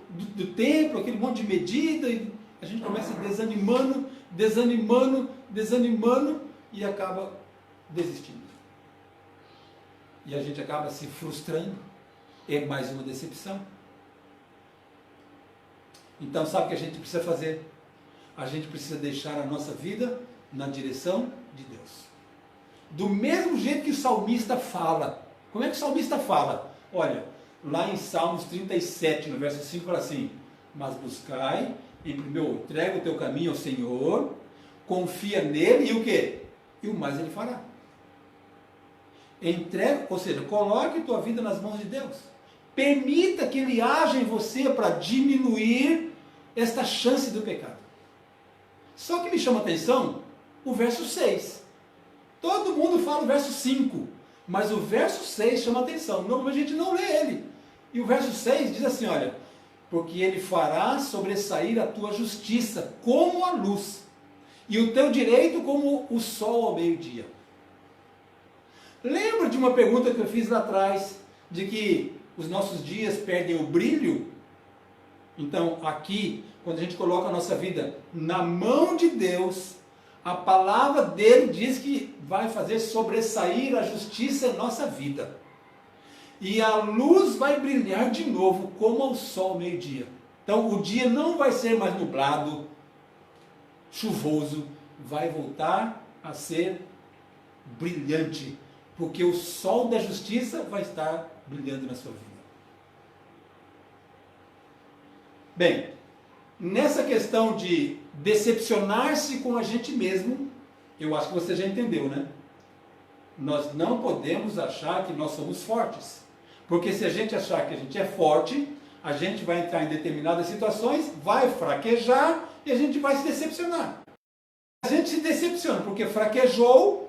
templo, aquele monte de medida, e a gente começa desanimando, e acaba desistindo. E a gente acaba se frustrando, é mais uma decepção. Então sabe o que a gente precisa fazer? A gente precisa deixar a nossa vida na direção de Deus. Do mesmo jeito que o salmista fala. Como é que o salmista fala? Olha, lá em Salmos 37, no verso 5, fala assim: mas buscai, em primeiro, entrega o teu caminho ao Senhor, confia nele, e o quê? E o mais ele fará. Entrega, ou seja, coloque tua vida nas mãos de Deus. Permita que Ele haja em você para diminuir esta chance do pecado. Só que me chama a atenção o verso 6. Todo mundo fala o verso 5, mas o verso 6 chama a atenção. Normalmente a gente não lê ele. E o verso 6 diz assim, olha, porque Ele fará sobressair a tua justiça como a luz, e o teu direito como o sol ao meio-dia. Lembra de uma pergunta que eu fiz lá atrás, de que os nossos dias perdem o brilho? Então, aqui, quando a gente coloca a nossa vida na mão de Deus, a palavra dele diz que vai fazer sobressair a justiça em nossa vida. E a luz vai brilhar de novo, como ao sol ao meio-dia. Então, o dia não vai ser mais nublado, chuvoso, vai voltar a ser brilhante, porque o sol da justiça vai estar brilhando na sua vida. Bem, nessa questão de decepcionar-se com a gente mesmo, eu acho que você já entendeu, né? Nós não podemos achar que nós somos fortes, porque se a gente achar que a gente é forte, a gente vai entrar em determinadas situações, vai fraquejar e a gente vai se decepcionar. A gente se decepciona porque fraquejou.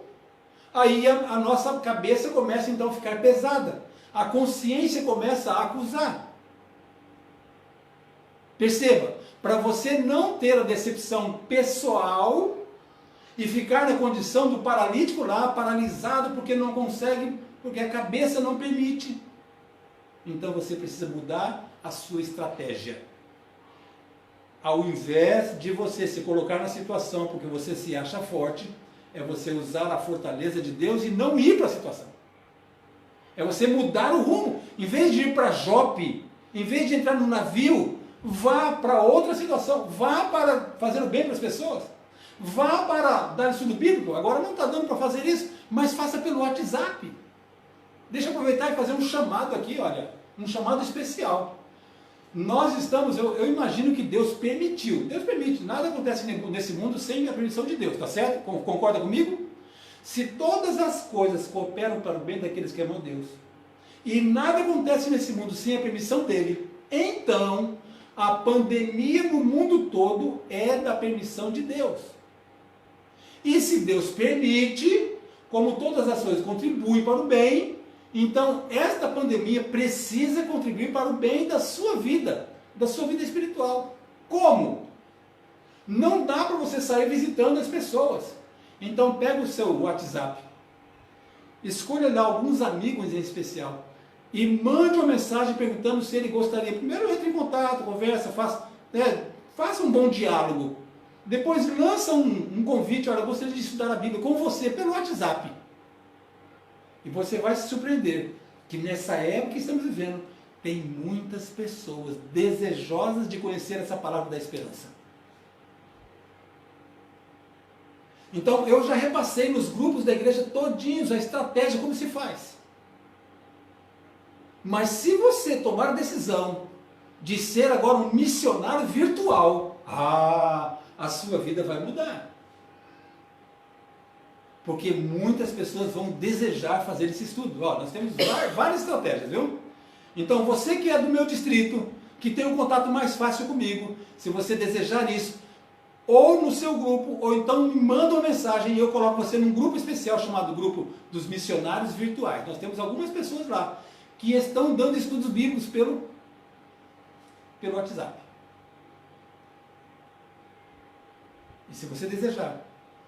Aí a nossa cabeça começa então a ficar pesada. A consciência começa a acusar. Perceba, para você não ter a decepção pessoal e ficar na condição do paralítico lá, paralisado porque não consegue, porque a cabeça não permite. Então você precisa mudar a sua estratégia. Ao invés de você se colocar na situação porque você se acha forte, é você usar a fortaleza de Deus e não ir para a situação. É você mudar o rumo. Em vez de ir para Jope, em vez de entrar no navio, vá para outra situação. Vá para fazer o bem para as pessoas. Vá para dar estudo bíblico, agora não está dando para fazer isso, mas faça pelo WhatsApp. Deixa eu aproveitar e fazer um chamado aqui, olha, um chamado especial. Nós estamos, eu imagino que Deus permitiu, Deus permite, nada acontece nesse mundo sem a permissão de Deus, tá certo? Concorda comigo? Se todas as coisas cooperam para o bem daqueles que amam Deus, e nada acontece nesse mundo sem a permissão dele, então a pandemia no mundo todo é da permissão de Deus. E se Deus permite, como todas as coisas contribuem para o bem, então esta pandemia precisa contribuir para o bem da sua vida espiritual. Como? Não dá para você sair visitando as pessoas. Então pega o seu WhatsApp, escolha lá alguns amigos em especial e mande uma mensagem perguntando se ele gostaria. Primeiro entre em contato, conversa, faça um bom diálogo. Depois lança um convite, olha, eu gostaria de estudar a Bíblia com você pelo WhatsApp. E você vai se surpreender que nessa época que estamos vivendo, tem muitas pessoas desejosas de conhecer essa palavra da esperança. Então eu já repassei nos grupos da igreja todinhos a estratégia como se faz. Mas se você tomar a decisão de ser agora um missionário virtual, a sua vida vai mudar. Porque muitas pessoas vão desejar fazer esse estudo. Nós temos várias estratégias, viu? Então você que é do meu distrito, que tem um contato mais fácil comigo, se você desejar isso, ou no seu grupo, ou então me manda uma mensagem e eu coloco você num grupo especial chamado Grupo dos Missionários Virtuais. Nós temos algumas pessoas lá que estão dando estudos bíblicos pelo WhatsApp. E se você desejar,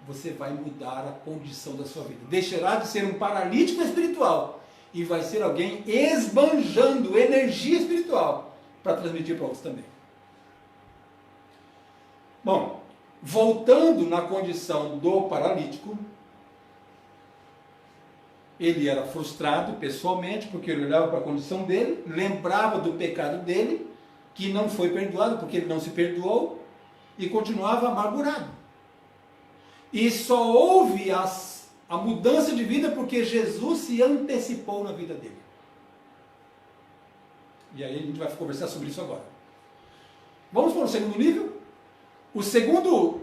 você vai mudar a condição da sua vida. Deixará de ser um paralítico espiritual e vai ser alguém esbanjando energia espiritual para transmitir para outros também. Bom, voltando na condição do paralítico, ele era frustrado pessoalmente, porque ele olhava para a condição dele, lembrava do pecado dele, que não foi perdoado, porque ele não se perdoou, e continuava amargurado. E só houve a mudança de vida porque Jesus se antecipou na vida dele. E aí a gente vai conversar sobre isso agora. Vamos para o segundo nível? O segundo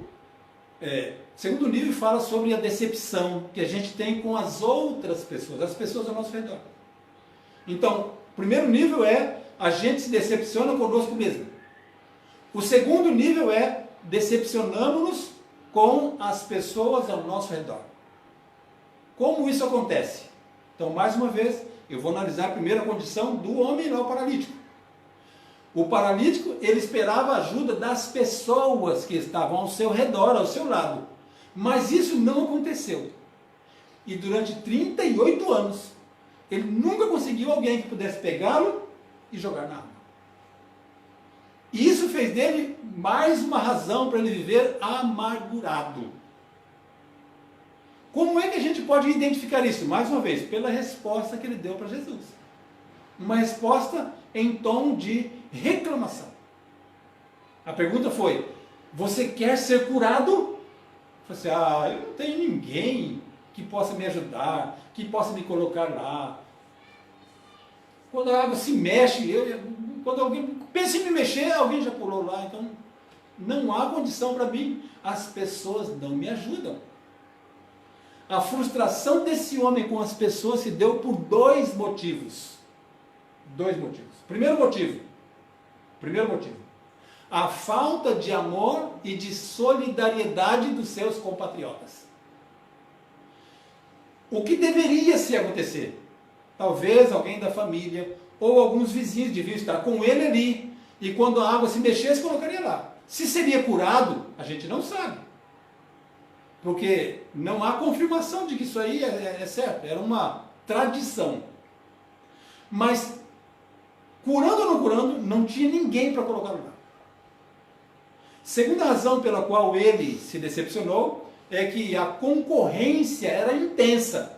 nível fala sobre a decepção que a gente tem com as outras pessoas, as pessoas ao nosso redor. Então, o primeiro nível é a gente se decepciona conosco mesmo. O segundo nível é decepcionamos-nos com as pessoas ao nosso redor. Como isso acontece? Então, mais uma vez, eu vou analisar a primeira condição do homem, não o paralítico. O paralítico, ele esperava a ajuda das pessoas que estavam ao seu redor, ao seu lado. Mas isso não aconteceu. E durante 38 anos, ele nunca conseguiu alguém que pudesse pegá-lo e jogar na água. E isso fez dele mais uma razão para ele viver amargurado. Como é que a gente pode identificar isso? Mais uma vez, pela resposta que ele deu para Jesus. Uma resposta em tom de reclamação. A pergunta foi: você quer ser curado? Eu falei assim, eu não tenho ninguém que possa me ajudar, que possa me colocar lá. Quando a água se mexe, quando alguém pensa em me mexer, alguém já pulou lá. Então, não há condição para mim. As pessoas não me ajudam. A frustração desse homem com as pessoas se deu por dois motivos. Primeiro motivo. A falta de amor e de solidariedade dos seus compatriotas. O que deveria se acontecer? Talvez alguém da família ou alguns vizinhos deviam estar com ele ali, e quando a água se mexesse, colocaria lá. Se seria curado, a gente não sabe. Porque não há confirmação de que isso aí é certo, era uma tradição. Mas, curando ou não curando, não tinha ninguém para colocar lá. Segunda razão pela qual ele se decepcionou é que a concorrência era intensa.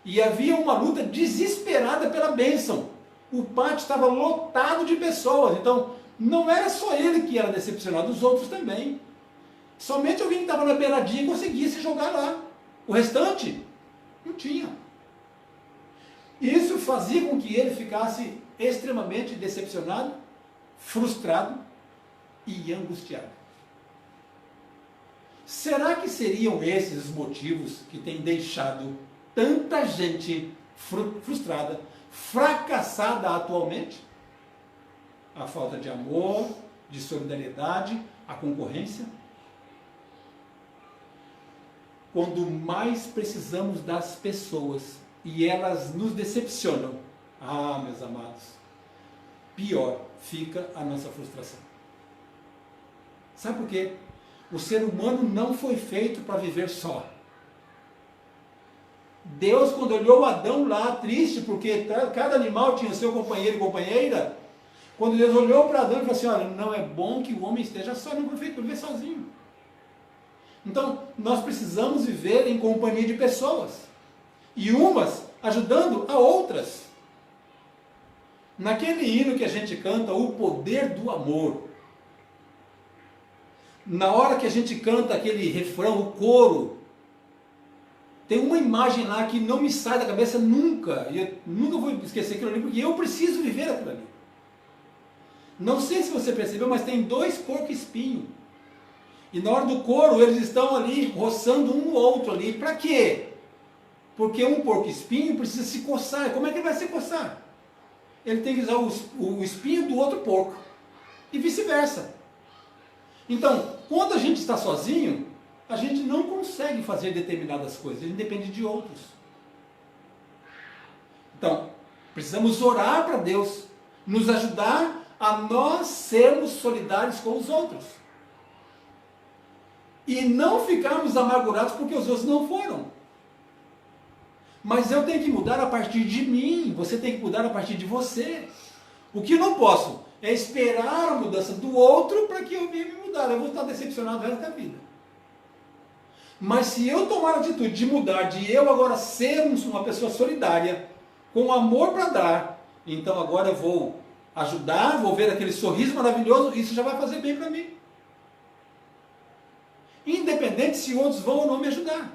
E havia uma luta desesperada pela bênção. O pátio estava lotado de pessoas. Então, não era só ele que era decepcionado, os outros também. Somente alguém que estava na beiradinha conseguia se jogar lá. O restante, não tinha. Isso fazia com que ele ficasse extremamente decepcionado, frustrado e angustiado. Será que seriam esses os motivos que têm deixado tanta gente frustrada, fracassada atualmente? A falta de amor, de solidariedade, a concorrência? Quando mais precisamos das pessoas e elas nos decepcionam, meus amados, pior fica a nossa frustração. Sabe por quê? O ser humano não foi feito para viver só. Deus, quando olhou Adão lá, triste, porque cada animal tinha seu companheiro e companheira, quando Deus olhou para Adão e falou assim, olha, não é bom que o homem esteja só, não foi feito para viver sozinho. Então, nós precisamos viver em companhia de pessoas, e umas ajudando a outras. Naquele hino que a gente canta, o poder do amor, na hora que a gente canta aquele refrão, o coro, tem uma imagem lá que não me sai da cabeça nunca, e eu nunca vou esquecer aquilo ali, porque eu preciso viver aquilo ali. Não sei se você percebeu, mas tem 2 porco-espinhos. E na hora do coro, eles estão ali, roçando um no outro ali. Para quê? Porque um porco-espinho precisa se coçar. Como é que ele vai se coçar? Ele tem que usar o espinho do outro porco. E vice-versa. Então, quando a gente está sozinho, a gente não consegue fazer determinadas coisas. A gente depende de outros. Então, precisamos orar para Deus nos ajudar a nós sermos solidários com os outros. E não ficarmos amargurados porque os outros não foram. Mas eu tenho que mudar a partir de mim, você tem que mudar a partir de você. O que eu não posso é esperar a mudança do outro para que eu venha me mudar. Eu vou estar decepcionado o resto da vida. Mas se eu tomar a atitude de mudar, de eu agora ser uma pessoa solidária, com amor para dar, então agora eu vou ajudar, vou ver aquele sorriso maravilhoso, isso já vai fazer bem para mim. Independente se outros vão ou não me ajudar.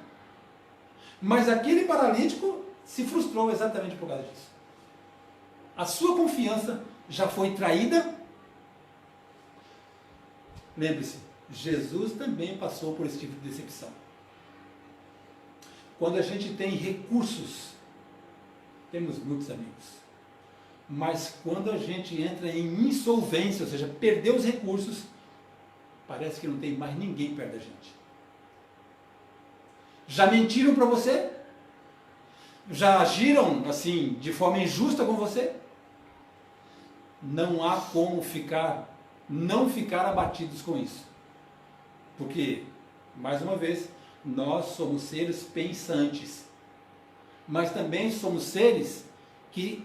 Mas aquele paralítico se frustrou exatamente por causa disso. A sua confiança já foi traída. Lembre-se, Jesus também passou por esse tipo de decepção. Quando a gente tem recursos, temos muitos amigos. Mas quando a gente entra em insolvência, ou seja, perdeu os recursos, parece que não tem mais ninguém perto da gente. Já mentiram para você? Já agiram assim de forma injusta com você? Não há como não ficar abatidos com isso. Porque, mais uma vez, nós somos seres pensantes. Mas também somos seres que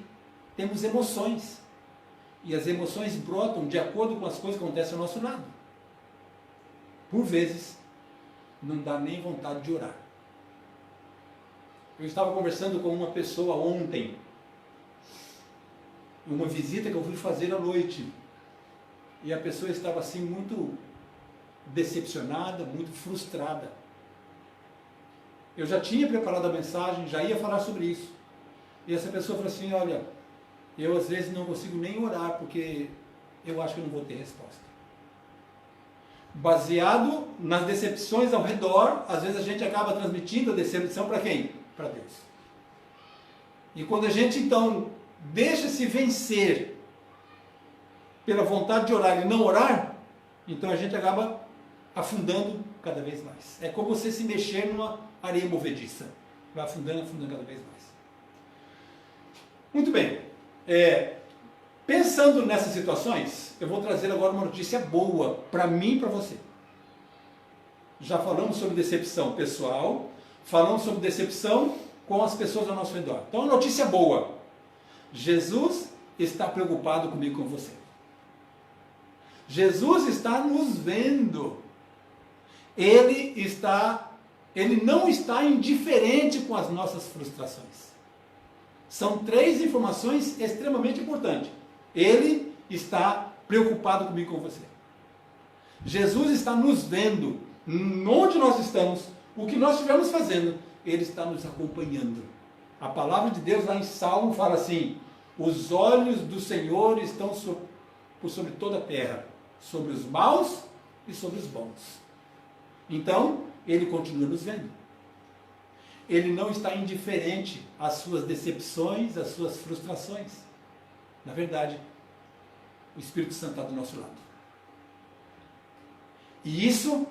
temos emoções. E as emoções brotam de acordo com as coisas que acontecem ao nosso lado. Por vezes, não dá nem vontade de orar. Eu estava conversando com uma pessoa ontem, uma visita que eu fui fazer à noite, e a pessoa estava assim muito decepcionada, muito frustrada. Eu já tinha preparado a mensagem, já ia falar sobre isso, e essa pessoa falou assim, olha, eu às vezes não consigo nem orar, porque eu acho que eu não vou ter resposta. Baseado nas decepções ao redor, às vezes a gente acaba transmitindo a decepção para quem? Para Deus. E quando a gente então deixa-se vencer pela vontade de orar e não orar, então a gente acaba afundando cada vez mais. É como você se mexer numa areia movediça. Vai afundando, afundando cada vez mais. Muito bem. Pensando nessas situações, eu vou trazer agora uma notícia boa para mim e para você. Já falamos sobre decepção pessoal, falamos sobre decepção com as pessoas ao nosso redor. Então, notícia boa. Jesus está preocupado comigo e com você. Jesus está nos vendo. Ele não está indiferente com as nossas frustrações. São 3 informações extremamente importantes. Ele está preocupado comigo e com você. Jesus está nos vendo onde nós estamos, o que nós estivermos fazendo, Ele está nos acompanhando. A palavra de Deus lá em Salmo fala assim: os olhos do Senhor estão por sobre toda a terra, sobre os maus e sobre os bons. Então, Ele continua nos vendo. Ele não está indiferente às suas decepções, às suas frustrações. Na verdade, o Espírito Santo está do nosso lado. E isso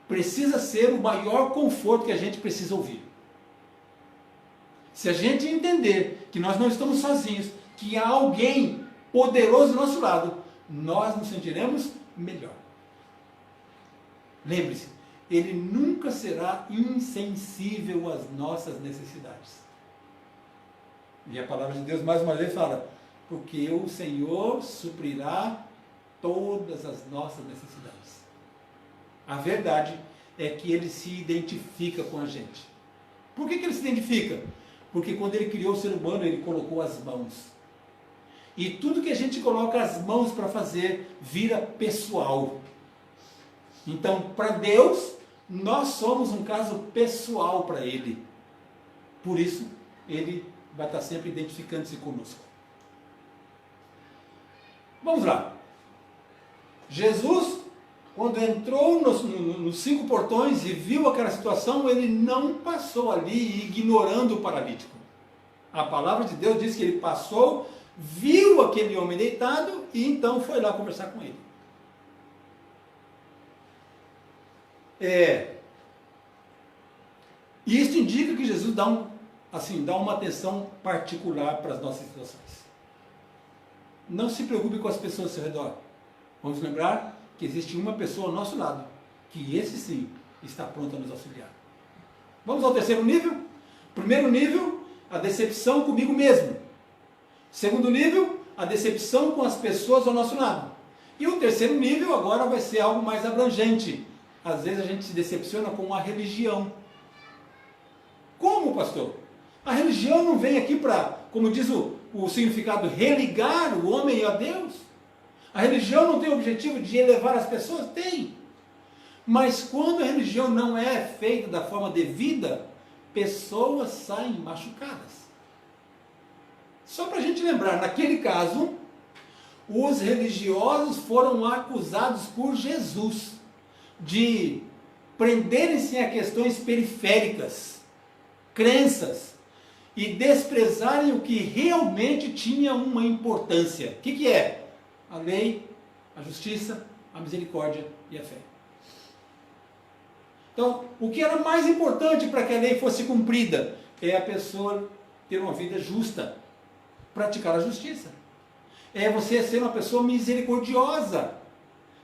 precisa ser o maior conforto que a gente precisa ouvir. Se a gente entender que nós não estamos sozinhos, que há alguém poderoso do nosso lado, nós nos sentiremos melhor. Lembre-se, Ele nunca será insensível às nossas necessidades. E a palavra de Deus mais uma vez fala: porque o Senhor suprirá todas as nossas necessidades. A verdade é que Ele se identifica com a gente. Por que Ele se identifica? Porque quando Ele criou o ser humano, Ele colocou as mãos. E tudo que a gente coloca as mãos para fazer, vira pessoal. Então, para Deus, nós somos um caso pessoal para Ele. Por isso, Ele vai estar sempre identificando-se conosco. Vamos lá. Jesus, quando entrou nos 5 portões e viu aquela situação, Ele não passou ali ignorando o paralítico. A palavra de Deus diz que Ele passou, viu aquele homem deitado e então foi lá conversar com ele. Isso indica que Jesus dá uma atenção particular para as nossas situações. Não se preocupe com as pessoas ao seu redor. Vamos lembrar que existe uma pessoa ao nosso lado, que esse sim está pronto a nos auxiliar. Vamos ao terceiro nível? Primeiro nível, a decepção comigo mesmo. Segundo nível, a decepção com as pessoas ao nosso lado. E o terceiro nível agora vai ser algo mais abrangente. Às vezes a gente se decepciona com a religião. Como, pastor? A religião não vem aqui para, como diz o significado, religar o homem a Deus? A religião não tem o objetivo de elevar as pessoas? Tem. Mas quando a religião não é feita da forma devida, pessoas saem machucadas. Só para a gente lembrar, naquele caso, os religiosos foram acusados por Jesus de prenderem-se a questões periféricas, crenças, e desprezarem o que realmente tinha uma importância. O que é? A lei, a justiça, a misericórdia e a fé. Então, o que era mais importante para que a lei fosse cumprida é a pessoa ter uma vida justa, praticar a justiça. É você ser uma pessoa misericordiosa.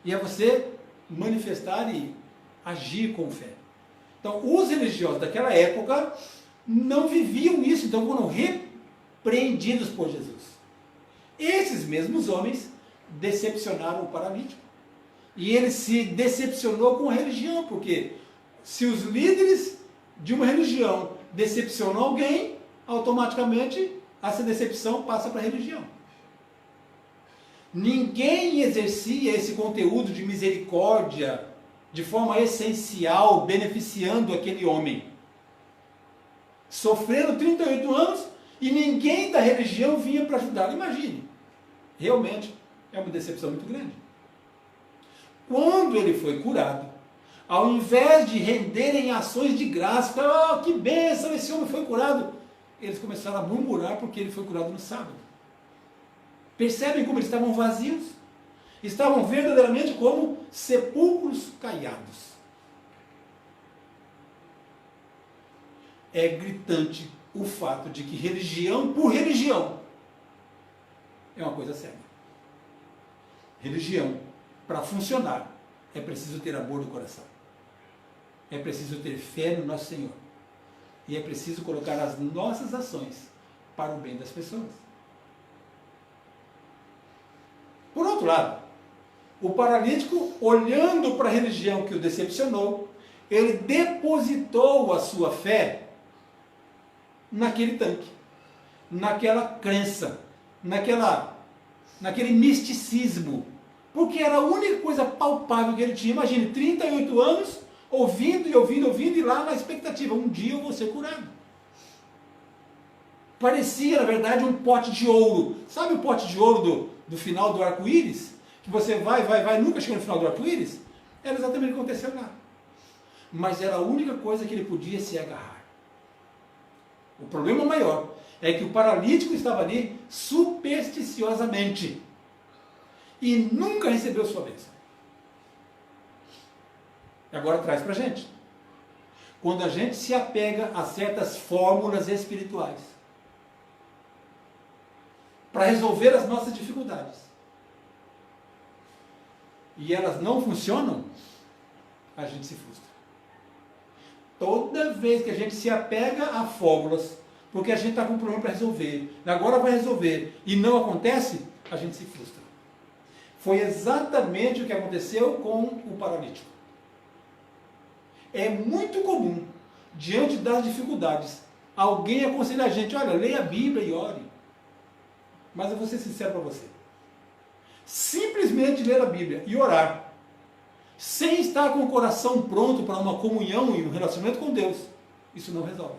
E é você manifestar e agir com fé. Então, os religiosos daquela época não viviam isso, então foram repreendidos por Jesus. Esses mesmos homens decepcionaram o paralítico. E ele se decepcionou com a religião, porque se os líderes de uma religião decepcionam alguém, automaticamente essa decepção passa para a religião. Ninguém exercia esse conteúdo de misericórdia de forma essencial, beneficiando aquele homem. Sofrendo 38 anos e ninguém da religião vinha para ajudá-lo. Imagine. Realmente é uma decepção muito grande. Quando ele foi curado, ao invés de renderem ações de graça, que bênção, esse homem foi curado, eles começaram a murmurar porque ele foi curado no sábado. Percebem como eles estavam vazios? Estavam verdadeiramente como sepulcros caiados. É gritante o fato de que religião por religião é uma coisa séria. Religião, para funcionar, é preciso ter amor no coração. É preciso ter fé no nosso Senhor. E é preciso colocar as nossas ações para o bem das pessoas. Por outro lado, o paralítico, olhando para a religião que o decepcionou, ele depositou a sua fé naquele tanque, naquela crença, naquele misticismo, porque era a única coisa palpável que ele tinha. Imagine, 38 anos, ouvindo e ouvindo, ouvindo, e lá na expectativa, um dia eu vou ser curado. Parecia, na verdade, um pote de ouro. Sabe o pote de ouro do final do arco-íris? Que você vai, nunca chega no final do arco-íris? Era exatamente o que aconteceu lá. Mas era a única coisa que ele podia se agarrar. O problema maior é que o paralítico estava ali supersticiosamente e nunca recebeu sua bênção. Agora traz para a gente. Quando a gente se apega a certas fórmulas espirituais para resolver as nossas dificuldades e elas não funcionam, a gente se frustra. Toda vez que a gente se apega a fórmulas, porque a gente está com um problema para resolver, agora vai resolver, e não acontece, a gente se frustra. Foi exatamente o que aconteceu com o paralítico. É muito comum, diante das dificuldades, alguém aconselha a gente, olha, leia a Bíblia e ore. Mas eu vou ser sincero para você. Simplesmente ler a Bíblia e orar, sem estar com o coração pronto para uma comunhão e um relacionamento com Deus, isso não resolve.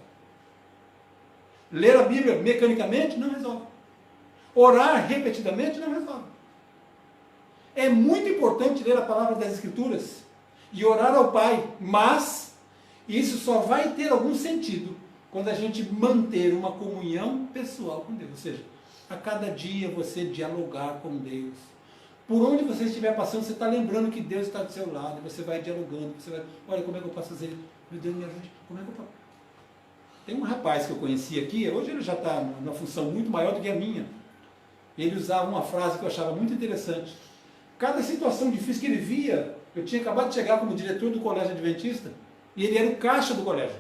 Ler a Bíblia mecanicamente não resolve. Orar repetidamente não resolve. É muito importante ler a palavra das Escrituras e orar ao Pai, mas isso só vai ter algum sentido quando a gente manter uma comunhão pessoal com Deus. Ou seja, a cada dia você dialogar com Deus. Por onde você estiver passando, você está lembrando que Deus está do seu lado, você vai dialogando, você vai, olha, como é que eu posso fazer? Meu Deus, me ajude, como é que eu posso? Tem um rapaz que eu conheci aqui, hoje ele já está numa função muito maior do que a minha. Ele usava uma frase que eu achava muito interessante. Cada situação difícil que ele via, eu tinha acabado de chegar como diretor do colégio adventista, e ele era o caixa do colégio.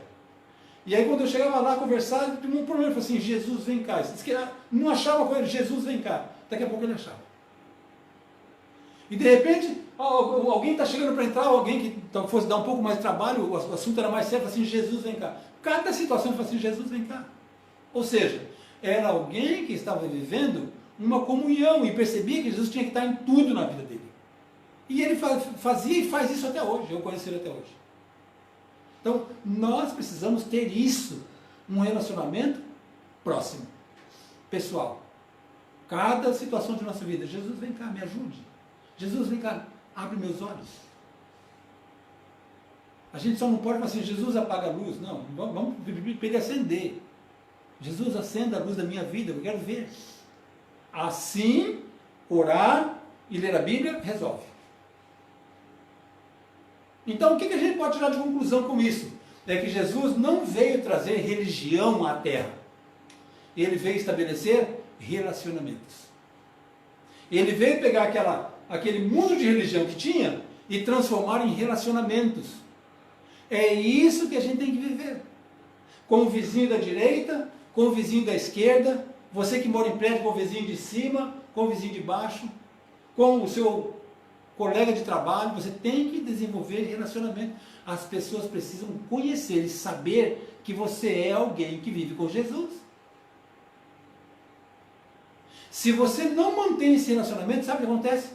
E aí quando eu chegava lá conversar, ele tinha um problema, ele falou assim, Jesus vem cá. Ele disse que não achava com ele, Jesus vem cá. Daqui a pouco ele achava. E de repente, alguém está chegando para entrar, alguém que fosse dar um pouco mais de trabalho, o assunto era mais sério, assim, Jesus vem cá. Cada situação ele fala assim, Jesus vem cá. Ou seja, era alguém que estava vivendo uma comunhão e percebia que Jesus tinha que estar em tudo na vida dele. E ele fazia e faz isso até hoje, eu conheci ele até hoje. Então, nós precisamos ter isso, um relacionamento próximo, pessoal. Cada situação de nossa vida, Jesus vem cá, me ajude. Jesus vem cá, abre meus olhos. A gente só não pode falar assim, Jesus apaga a luz. Não, vamos pedir para ele acender. Jesus acenda a luz da minha vida, eu quero ver. Assim, orar e ler a Bíblia resolve. Então, o que a gente pode tirar de conclusão com isso? É que Jesus não veio trazer religião à terra. Ele veio estabelecer relacionamentos. Ele veio pegar aquele mundo de religião que tinha e transformar em relacionamentos. É isso que a gente tem que viver. Com o vizinho da direita, com o vizinho da esquerda, você que mora em prédio com o vizinho de cima, com o vizinho de baixo, com o seu colega de trabalho, você tem que desenvolver relacionamento. As pessoas precisam conhecer e saber que você é alguém que vive com Jesus. Se você não mantém esse relacionamento, sabe o que acontece?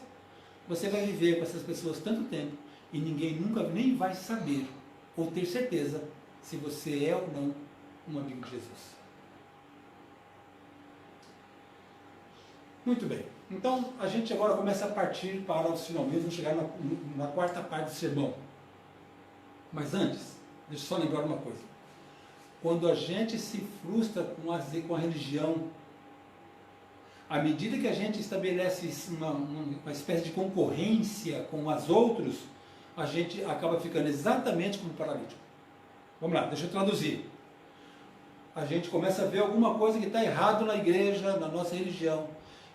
Você vai viver com essas pessoas tanto tempo e ninguém nunca nem vai saber ou ter certeza se você é ou não um amigo de Jesus. Muito bem. Então, a gente agora começa a partir para os finalmente, vamos chegar na quarta parte do sermão. Mas antes, deixa eu só lembrar uma coisa. Quando a gente se frustra com a religião, à medida que a gente estabelece uma espécie de concorrência com os outros, a gente acaba ficando exatamente como paralítico. Vamos lá, deixa eu traduzir. A gente começa a ver alguma coisa que está errado na igreja, na nossa religião.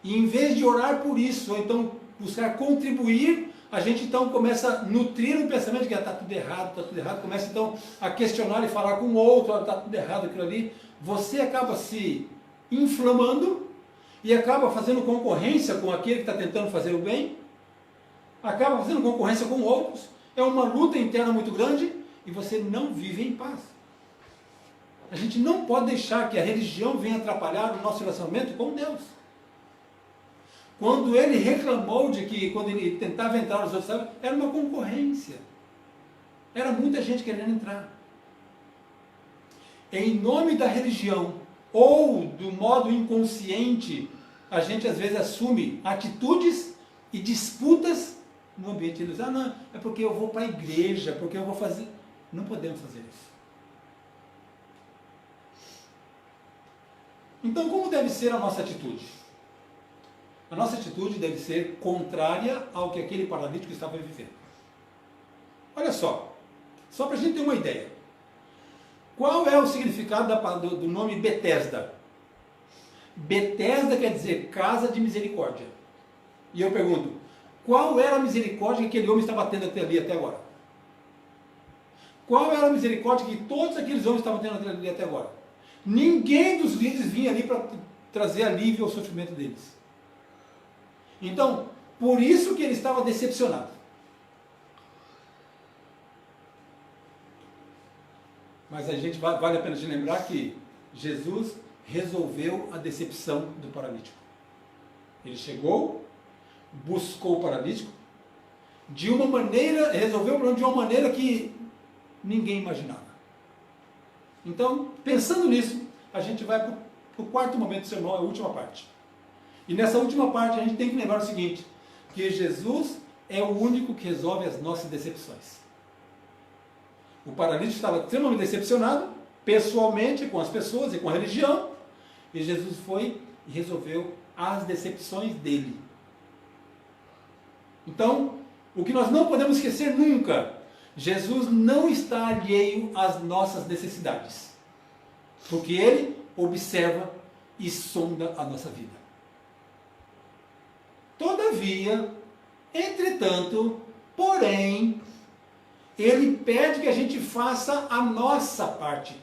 E em vez de orar por isso, ou então buscar contribuir, a gente então começa a nutrir um pensamento de que está tudo errado, começa então a questionar e falar com o outro, está tudo errado aquilo ali. Você acaba se inflamando e acaba fazendo concorrência com aquele que está tentando fazer o bem, acaba fazendo concorrência com outros, é uma luta interna muito grande e você não vive em paz. A gente não pode deixar que a religião venha atrapalhar o nosso relacionamento com Deus. Quando ele reclamou de que, quando ele tentava entrar nos outros, era uma concorrência. Era muita gente querendo entrar. Em nome da religião, ou do modo inconsciente, a gente às vezes assume atitudes e disputas no ambiente religioso. Ah, não, é porque eu vou para a igreja, porque eu vou fazer... Não podemos fazer isso. Então, como deve ser a nossa atitude? A nossa atitude deve ser contrária ao que aquele paralítico estava vivendo. Olha só para a gente ter uma ideia. Qual é o significado do nome Betesda? Betesda quer dizer casa de misericórdia. E eu pergunto, qual era a misericórdia que aquele homem estava tendo até agora? Qual era a misericórdia que todos aqueles homens estavam tendo ali até agora? Ninguém dos líderes vinha ali para trazer alívio ao sofrimento deles. Então, por isso que ele estava decepcionado. Mas a gente vale a pena de lembrar que Jesus resolveu a decepção do paralítico. Ele chegou, buscou o paralítico, de uma maneira, resolveu o problema de uma maneira que ninguém imaginava. Então, pensando nisso, a gente vai para o quarto momento do sermão, a última parte. E nessa última parte a gente tem que lembrar o seguinte, que Jesus é o único que resolve as nossas decepções. O paralítico estava extremamente decepcionado, pessoalmente, com as pessoas e com a religião, e Jesus foi e resolveu as decepções dele. Então, o que nós não podemos esquecer nunca, Jesus não está alheio às nossas necessidades, porque Ele observa e sonda a nossa vida. Todavia, entretanto, porém, Ele pede que a gente faça a nossa parte,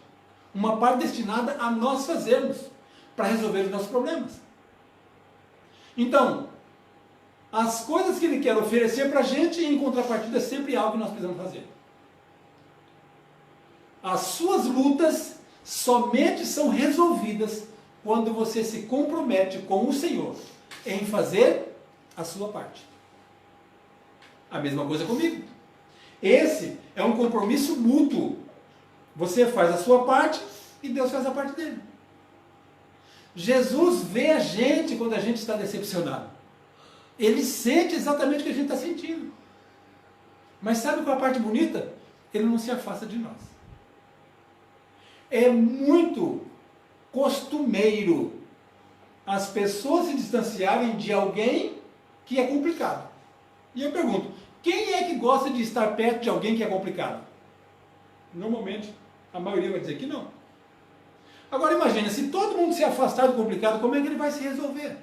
uma parte destinada a nós fazermos, para resolver os nossos problemas. Então, as coisas que Ele quer oferecer para a gente, em contrapartida, é sempre algo que nós precisamos fazer. As suas lutas somente são resolvidas quando você se compromete com o Senhor em fazer a sua parte. A mesma coisa comigo. Esse é um compromisso mútuo. Você faz a sua parte e Deus faz a parte dele. Jesus vê a gente quando a gente está decepcionado. Ele sente exatamente o que a gente está sentindo. Mas sabe qual é a parte bonita? Ele não se afasta de nós. É muito costumeiro as pessoas se distanciarem de alguém que é complicado. E eu pergunto, quem é que gosta de estar perto de alguém que é complicado? Normalmente, a maioria vai dizer que não. Agora imagine, se todo mundo se afastar do complicado, como é que ele vai se resolver?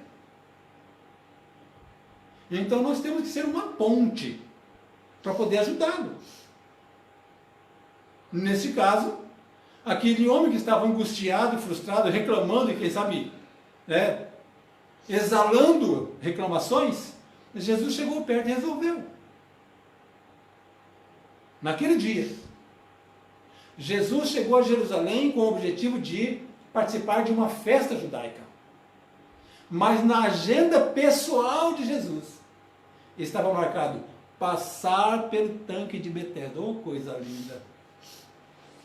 Então nós temos que ser uma ponte para poder ajudá-lo. Nesse caso, aquele homem que estava angustiado, frustrado, reclamando e quem sabe, exalando reclamações, Jesus chegou perto e resolveu. Naquele dia, Jesus chegou a Jerusalém com o objetivo de participar de uma festa judaica. Mas na agenda pessoal de Jesus, estava marcado passar pelo tanque de Betesda. Oh, coisa linda!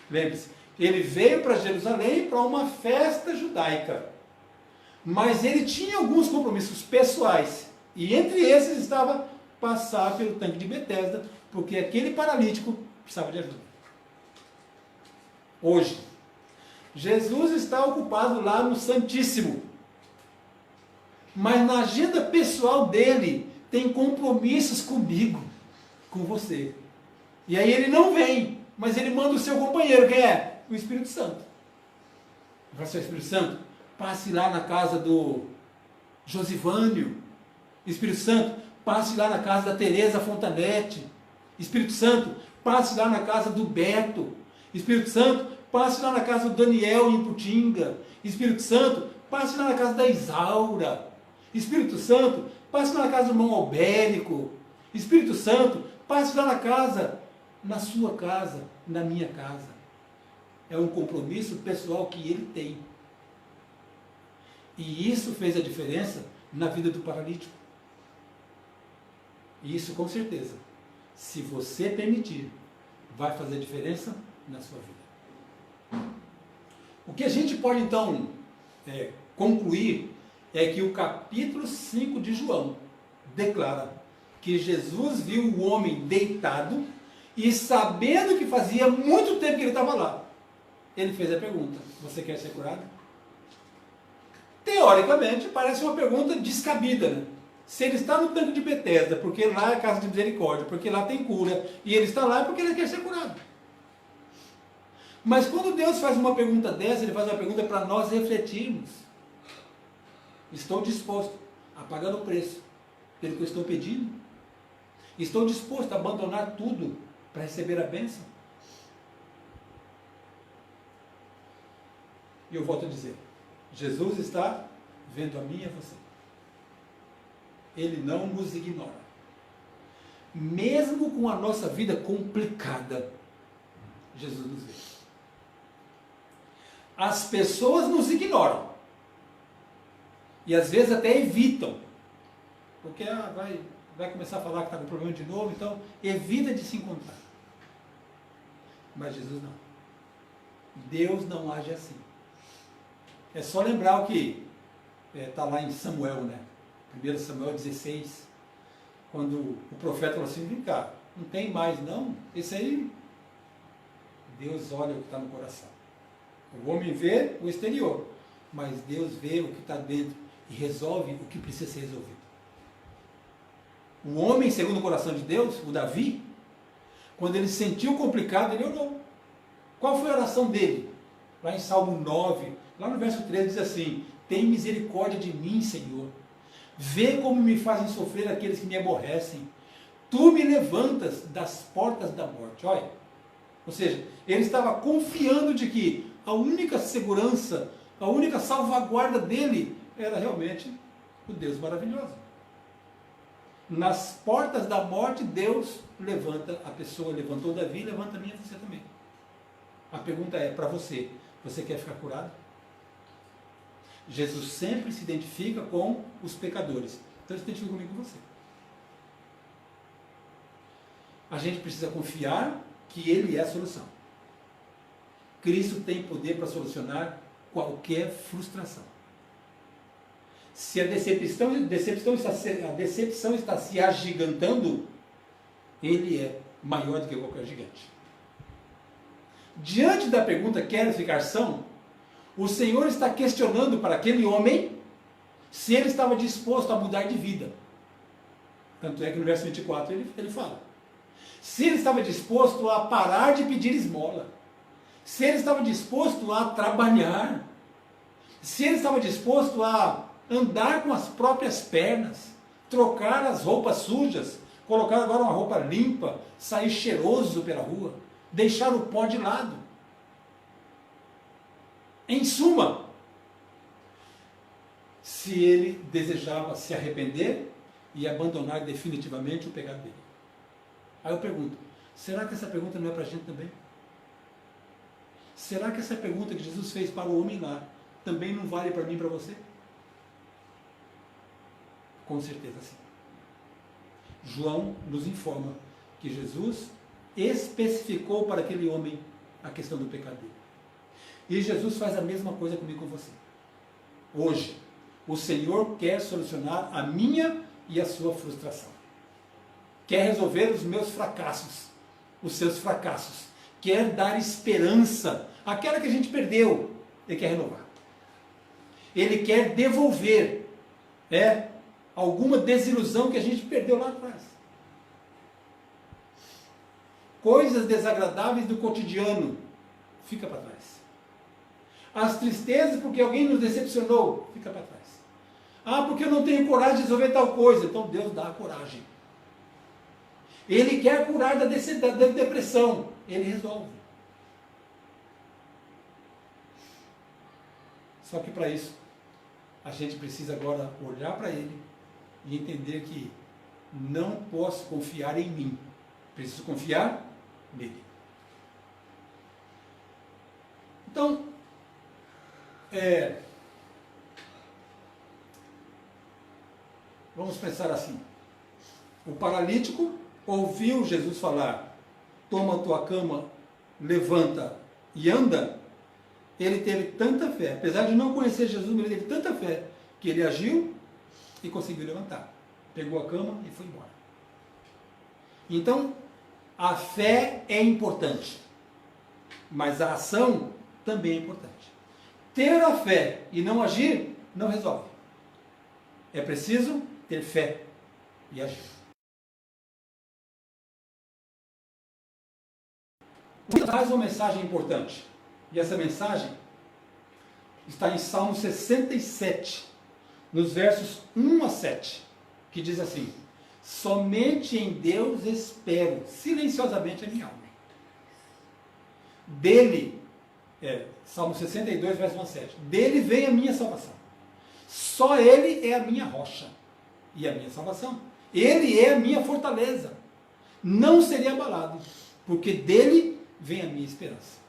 Lembre-se, ele veio para Jerusalém para uma festa judaica. Mas ele tinha alguns compromissos pessoais. E entre esses estava passar pelo tanque de Betesda, porque aquele paralítico precisava de ajuda. Hoje, Jesus está ocupado lá no Santíssimo. Mas na agenda pessoal dele, tem compromissos comigo, com você. E aí ele não vem, mas ele manda o seu companheiro, quem é? O Espírito Santo. Vai ser o Espírito Santo, passe lá na casa do Josivânio. Espírito Santo, passe lá na casa da Teresa Fontanete. Espírito Santo, passe lá na casa do Beto. Espírito Santo, passe lá na casa do Daniel em Putinga. Espírito Santo, passe lá na casa da Isaura. Espírito Santo, passe lá na casa do irmão Albérico. Espírito Santo, passe lá na casa, na sua casa, na minha casa. É um compromisso pessoal que ele tem. E isso fez a diferença na vida do paralítico. E isso com certeza, se você permitir, vai fazer diferença na sua vida. O que a gente pode então concluir é que o capítulo 5 de João declara que Jesus viu o homem deitado e, sabendo que fazia muito tempo que ele estava lá, ele fez a pergunta: você quer ser curado? Teoricamente parece uma pergunta descabida, né? Se ele está no tanque de Betesda, porque lá é a casa de misericórdia, porque lá tem cura, e ele está lá é porque ele quer ser curado. Mas quando Deus faz uma pergunta dessa, ele faz uma pergunta para nós refletirmos. Estou disposto a pagar o preço pelo que eu estou pedindo? Estou disposto a abandonar tudo para receber a bênção? E eu volto a dizer, Jesus está vendo a mim e a você. Ele não nos ignora. Mesmo com a nossa vida complicada, Jesus nos vê. As pessoas nos ignoram. E às vezes até evitam. Porque vai começar a falar que está com problema de novo, então evita de se encontrar. Mas Jesus não. Deus não age assim. É só lembrar o que está lá em Samuel, né? 1 Samuel 16, quando o profeta falou assim: vem cá, não tem mais não? Esse aí, Deus olha o que está no coração. O homem vê o exterior, mas Deus vê o que está dentro e resolve o que precisa ser resolvido. O homem, segundo o coração de Deus, o Davi, quando ele sentiu complicado, ele orou. Qual foi a oração dele? Lá em Salmo 9, lá no verso 13, diz assim: tem misericórdia de mim, Senhor. Vê como me fazem sofrer aqueles que me aborrecem. Tu me levantas das portas da morte. Olha, ou seja, ele estava confiando de que a única segurança, a única salvaguarda dele era realmente o Deus maravilhoso. Nas portas da morte, Deus levanta a pessoa, levantou Davi, levanta a mim e você também. A pergunta é para você: você quer ficar curado? Jesus sempre se identifica com os pecadores. Então ele se identifica comigo e com você. A gente precisa confiar que Ele é a solução. Cristo tem poder para solucionar qualquer frustração. Se a decepção está se agigantando, Ele é maior do que qualquer gigante. Diante da pergunta: quer ficar são? O Senhor está questionando para aquele homem se ele estava disposto a mudar de vida. Tanto é que no verso 24 ele fala: se ele estava disposto a parar de pedir esmola, se ele estava disposto a trabalhar, se ele estava disposto a andar com as próprias pernas, trocar as roupas sujas, colocar agora uma roupa limpa, sair cheiroso pela rua, deixar o pó de lado. Em suma, se ele desejava se arrepender e abandonar definitivamente o pecado dele. Aí eu pergunto: será que essa pergunta não é para a gente também? Será que essa pergunta que Jesus fez para o homem lá também não vale para mim e para você? Com certeza sim. João nos informa que Jesus especificou para aquele homem a questão do pecado dele. E Jesus faz a mesma coisa comigo e com você. Hoje, o Senhor quer solucionar a minha e a sua frustração. Quer resolver os meus fracassos, os seus fracassos. Quer dar esperança àquela que a gente perdeu. Ele quer renovar. Ele quer devolver alguma desilusão que a gente perdeu lá atrás. Coisas desagradáveis do cotidiano, fica para trás. As tristezas porque alguém nos decepcionou, fica para trás. Ah, porque eu não tenho coragem de resolver tal coisa. Então Deus dá a coragem. Ele quer curar da depressão. Ele resolve. Só que para isso, a gente precisa agora olhar para Ele e entender que não posso confiar em mim. Preciso confiar nele. Então, vamos pensar assim: o paralítico ouviu Jesus falar toma a tua cama, levanta e anda, ele teve tanta fé, apesar de não conhecer Jesus, ele teve tanta fé, que ele agiu e conseguiu levantar. Pegou a cama e foi embora. Então, a fé é importante, mas a ação também é importante. Ter a fé e não agir, não resolve. É preciso ter fé e agir. Traz uma mensagem importante. E essa mensagem está em Salmo 67, nos versos 1 a 7, que diz assim: somente em Deus espero silenciosamente a minha alma. Dele, Salmo 62, verso 1 a 7, dele vem a minha salvação. Só ele é a minha rocha e a minha salvação. Ele é a minha fortaleza. Não serei abalado, porque dele vem a minha esperança.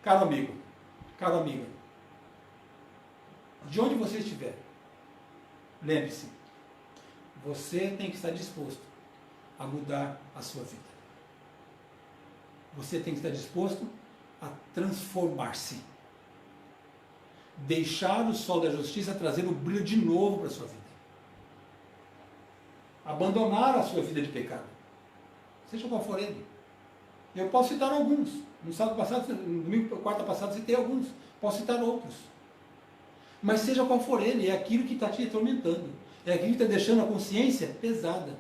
Caro amigo, caro amiga, de onde você estiver, lembre-se, você tem que estar disposto a mudar a sua vida. Você tem que estar disposto a transformar-se. Deixar o sol da justiça trazer o brilho de novo para a sua vida. Abandonar a sua vida de pecado. Seja qual for ele. Eu posso citar alguns. No sábado passado, no domingo, quarta passada, citei alguns. Posso citar outros. Mas seja qual for ele, é aquilo que está te atormentando. É aquilo que está deixando a consciência pesada.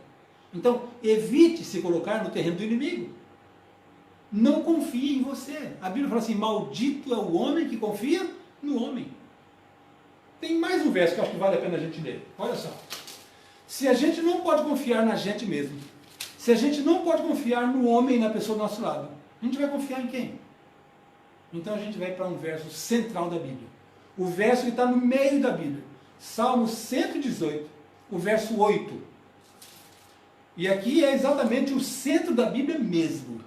Então, evite se colocar no terreno do inimigo. Não confie em você. A Bíblia fala assim: maldito é o homem que confia no homem. Tem mais um verso que eu acho que vale a pena a gente ler. Olha só. Se a gente não pode confiar na gente mesmo, se a gente não pode confiar no homem, na pessoa do nosso lado, a gente vai confiar em quem? Então a gente vai para um verso central da Bíblia. O verso que está no meio da Bíblia. Salmo 118, o verso 8. E aqui é exatamente o centro da Bíblia mesmo.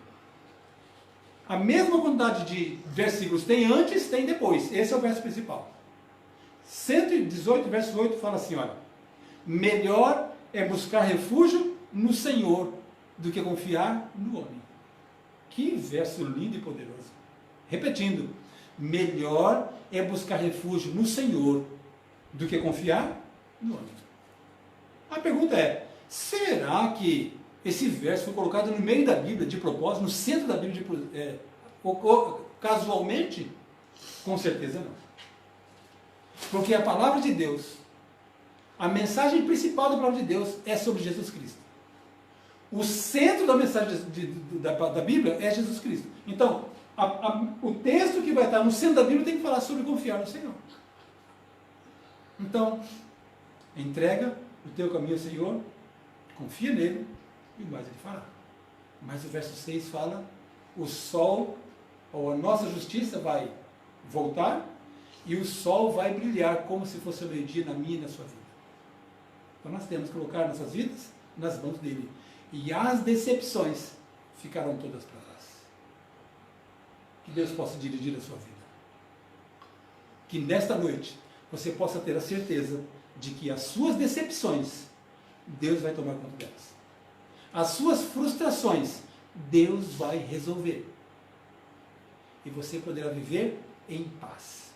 A mesma quantidade de versículos tem antes, tem depois. Esse é o verso principal. 118, verso 8 fala assim, olha: melhor é buscar refúgio no Senhor do que confiar no homem. Que verso lindo e poderoso. Repetindo, melhor é buscar refúgio no Senhor do que confiar no homem. A pergunta é: será que esse verso foi colocado no meio da Bíblia de propósito, no centro da Bíblia casualmente? Com certeza não. Porque a palavra de Deus, a mensagem principal da palavra de Deus é sobre Jesus Cristo. O centro da mensagem da Bíblia é Jesus Cristo. Então, o texto que vai estar no centro da Bíblia tem que falar sobre confiar no Senhor. Então, entrega o teu caminho ao Senhor, confia nele, e mais ele fará. Mas o verso 6 fala: o sol, ou a nossa justiça, vai voltar, e o sol vai brilhar como se fosse o meio-dia na minha e na sua vida. Então nós temos que colocar nossas vidas nas mãos dele. E as decepções ficarão todas para trás. Que Deus possa dirigir a sua vida. Que nesta noite você possa ter a certeza de que as suas decepções, Deus vai tomar conta delas. As suas frustrações, Deus vai resolver. E você poderá viver em paz.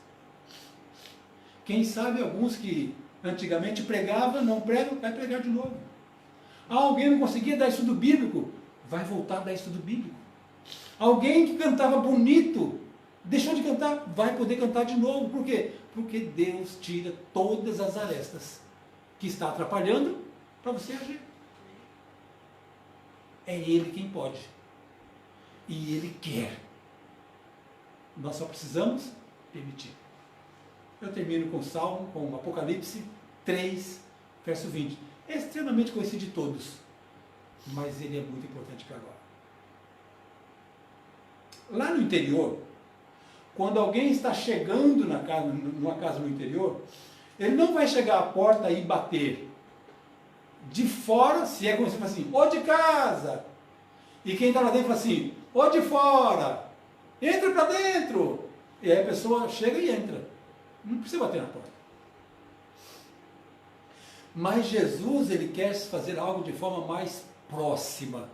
Quem sabe alguns que antigamente pregavam, não pregam, vai pregar de novo. Alguém não conseguia dar estudo bíblico, vai voltar a dar estudo bíblico. Alguém que cantava bonito, deixou de cantar, vai poder cantar de novo. Por quê? Porque Deus tira todas as arestas que está atrapalhando para você agir. É Ele quem pode. E Ele quer. Nós só precisamos permitir. Eu termino com o Salmo, com Apocalipse 3, verso 20. É extremamente conhecido de todos, mas ele é muito importante para agora. Lá no interior, quando alguém está chegando numa casa no interior, ele não vai chegar à porta e bater. De fora, se é como se fosse assim: ô de casa! E quem está lá dentro fala assim: ô de fora! Entra para dentro! E aí a pessoa chega e entra. Não precisa bater na porta. Mas Jesus, ele quer fazer algo de forma mais próxima.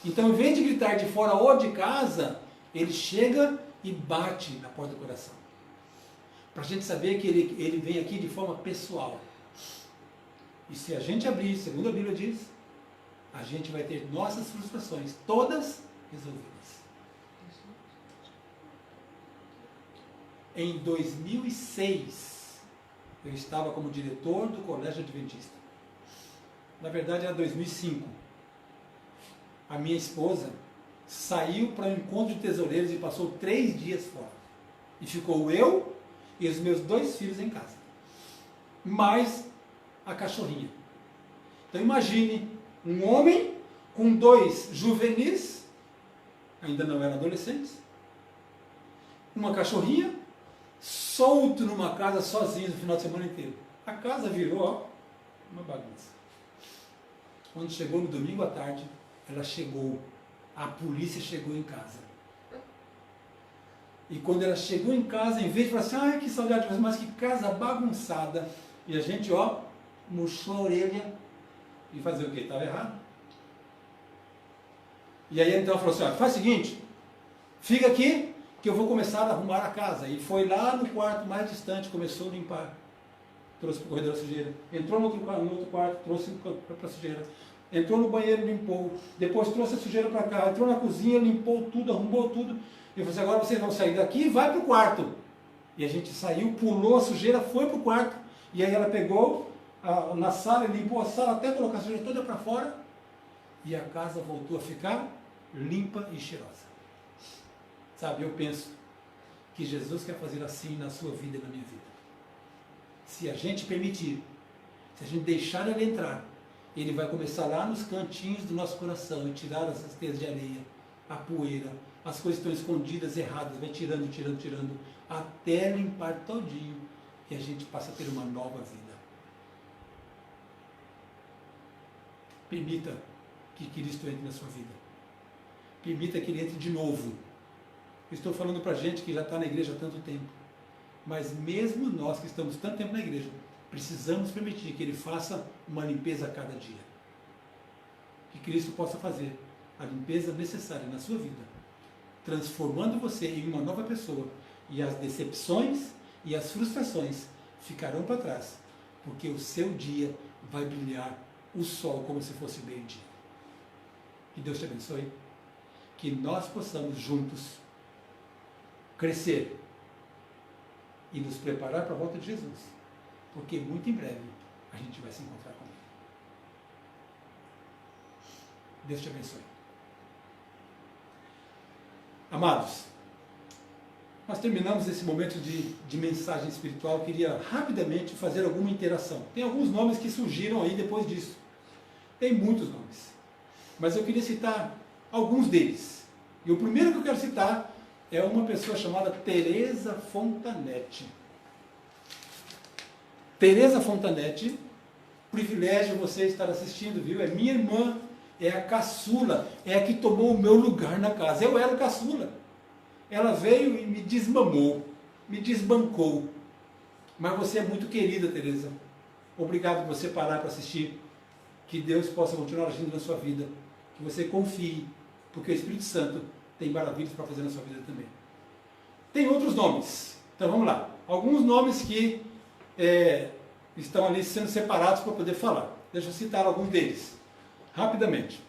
Então, em vez de gritar de fora ou de casa, ele chega e bate na porta do coração. Para a gente saber que ele vem aqui de forma pessoal. E se a gente abrir, segundo a Bíblia diz, a gente vai ter nossas frustrações todas resolvidas. Em 2006, eu estava como diretor do Colégio Adventista. Na verdade, era 2005. A minha esposa saiu para um encontro de tesoureiros e passou 3 dias fora. E ficou eu e os meus 2 filhos em casa. Mais a cachorrinha. Então imagine um homem com 2 juvenis, ainda não eram adolescentes, uma cachorrinha, solto numa casa sozinho no final de semana inteiro. A casa virou, ó, uma bagunça. Quando chegou no domingo à tarde, ela chegou, a polícia chegou em casa. E quando ela chegou em casa, em vez de falar assim, ai que saudade, mas que casa bagunçada, e a gente, ó, murchou a orelha e fazer o quê? Estava errado. E aí então ela falou assim, ó, faz o seguinte, fica aqui que eu vou começar a arrumar a casa. E foi lá no quarto mais distante, começou a limpar. Trouxe para o corredor a sujeira. Entrou no outro quarto, trouxe para a sujeira. Entrou no banheiro, limpou. Depois trouxe a sujeira para cá. Entrou na cozinha, limpou tudo, arrumou tudo. E eu falei assim, agora vocês vão sair daqui e vai para o quarto. E a gente saiu, pulou a sujeira, foi para o quarto. E aí ela pegou na sala, limpou a sala até colocar a sujeira toda para fora. E a casa voltou a ficar limpa e cheirosa. Sabe, eu penso que Jesus quer fazer assim na sua vida e na minha vida. Se a gente permitir, se a gente deixar ele entrar, ele vai começar lá nos cantinhos do nosso coração e tirar as teias de areia, a poeira, as coisas que estão escondidas, erradas, vai tirando, até limpar todinho e a gente passa a ter uma nova vida. Permita que Cristo entre na sua vida. Permita que ele entre de novo. Estou falando para gente que já está na igreja há tanto tempo. Mas mesmo nós que estamos tanto tempo na igreja, precisamos permitir que ele faça uma limpeza a cada dia. Que Cristo possa fazer a limpeza necessária na sua vida, transformando você em uma nova pessoa. E as decepções e as frustrações ficarão para trás, porque o seu dia vai brilhar o sol como se fosse meio-dia. Que Deus te abençoe. Que nós possamos juntos crescer e nos preparar para a volta de Jesus, porque muito em breve a gente vai se encontrar com ele. Deus te abençoe. Amados, nós terminamos esse momento de mensagem espiritual. Eu queria rapidamente fazer alguma interação. Tem alguns nomes que surgiram aí depois disso. Tem muitos nomes, mas eu queria citar alguns deles. E o primeiro que eu quero citar é uma pessoa chamada Teresa Fontanetti. Teresa Fontanetti, privilégio você estar assistindo, viu? É minha irmã, é a caçula, é a que tomou o meu lugar na casa. Eu era o caçula. Ela veio e me desmamou, me desbancou. Mas você é muito querida, Teresa. Obrigado por você parar para assistir. Que Deus possa continuar agindo na sua vida. Que você confie, porque o Espírito Santo tem maravilhas para fazer na sua vida também. Tem outros nomes. Então vamos lá. Alguns nomes que estão ali sendo separados para poder falar. Deixa eu citar alguns deles. Rapidamente.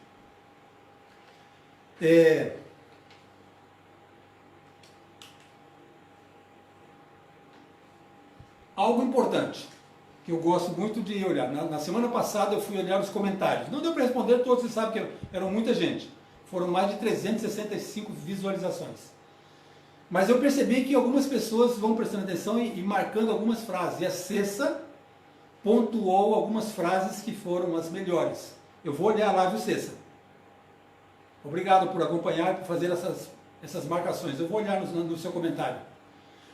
Algo importante, que eu gosto muito de olhar. Na semana passada eu fui olhar os comentários. Não deu para responder todos, você sabe que eram muita gente. Foram mais de 365 visualizações. Mas eu percebi que algumas pessoas vão prestando atenção e marcando algumas frases. E a Cessa pontuou algumas frases que foram as melhores. Eu vou olhar lá, viu, Cessa? Obrigado por acompanhar, por fazer essas marcações. Eu vou olhar no seu comentário.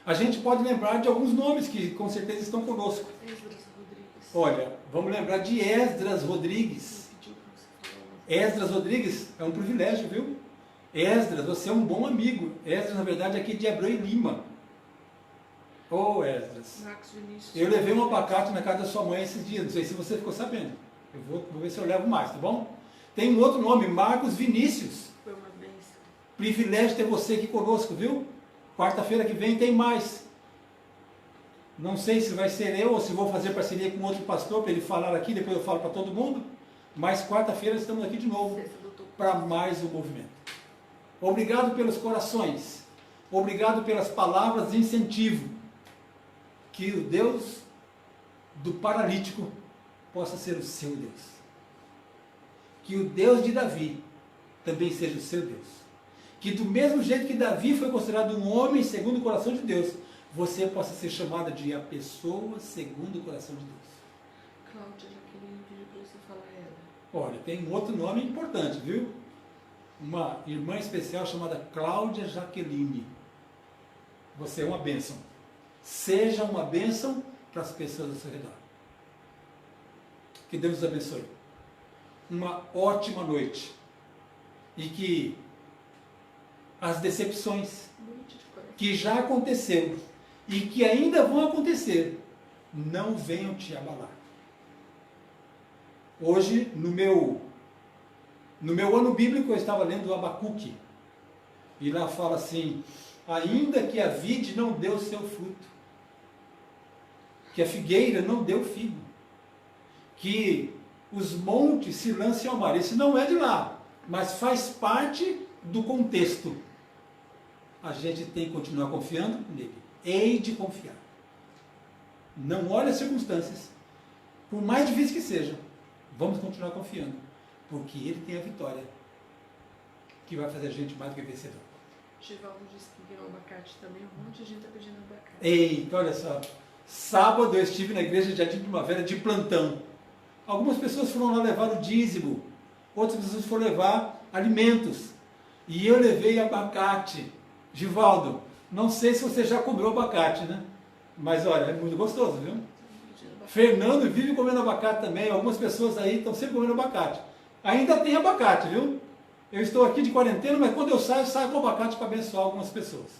A gente pode lembrar de alguns nomes que com certeza estão conosco. Esdras Rodrigues. Olha, vamos lembrar de Esdras Rodrigues. Esdras Rodrigues é um privilégio, viu? Esdras, você é um bom amigo. Esdras, na verdade, é aqui de Abreu e Lima. Ô, Esdras. Marcos Vinícius. Eu levei um abacate na casa da sua mãe esses dias. Não sei se você ficou sabendo. Eu vou ver se eu levo mais, tá bom? Tem um outro nome, Marcos Vinícius. Foi uma bênção. Privilégio ter você aqui conosco, viu? Quarta-feira que vem tem mais. Não sei se vai ser eu ou se vou fazer parceria com outro pastor para ele falar aqui, depois eu falo para todo mundo. Mas quarta-feira estamos aqui de novo Sexta do topo. para mais um movimento. Obrigado pelos corações. Obrigado pelas palavras de incentivo. Que o Deus do paralítico possa ser o seu Deus. Que o Deus de Davi também seja o seu Deus. Que do mesmo jeito que Davi foi considerado um homem segundo o coração de Deus, você possa ser chamada de a pessoa segundo o coração de Deus. Cláudia Jaqueline pediu para você falar ela. Olha, tem um outro nome importante, viu? Uma irmã especial chamada Cláudia Jaqueline. Você é uma bênção. Seja uma bênção para as pessoas ao seu redor. Que Deus nos abençoe. Uma ótima noite. E que as decepções Bonito de coração. que já aconteceram e que ainda vão acontecer, não venham te abalar. Hoje, no meu ano bíblico, eu estava lendo o Abacuque. E lá fala assim, ainda que a vide não deu seu fruto, que a figueira não deu figo, que os montes se lancem ao mar. Esse não é de lá, mas faz parte do contexto. A gente tem que continuar confiando nele. Hei de confiar. Não olhe as circunstâncias, por mais difícil que seja, vamos continuar confiando, porque ele tem a vitória, que vai fazer a gente mais do que vencedor. Givaldo disse que virou abacate também. Um monte de gente está pedindo abacate. Eita, olha só. Sábado eu estive na igreja de Jardim Primavera de plantão. Algumas pessoas foram lá levar o dízimo, outras pessoas foram levar alimentos. E eu levei abacate. Givaldo, não sei se você já comeu abacate, né? Mas olha, é muito gostoso, viu? Pedindo abacate. Fernando vive comendo abacate também. Algumas pessoas aí estão sempre comendo abacate. Ainda tem abacate, viu? Eu estou aqui de quarentena, mas quando eu saio com abacate para abençoar algumas pessoas.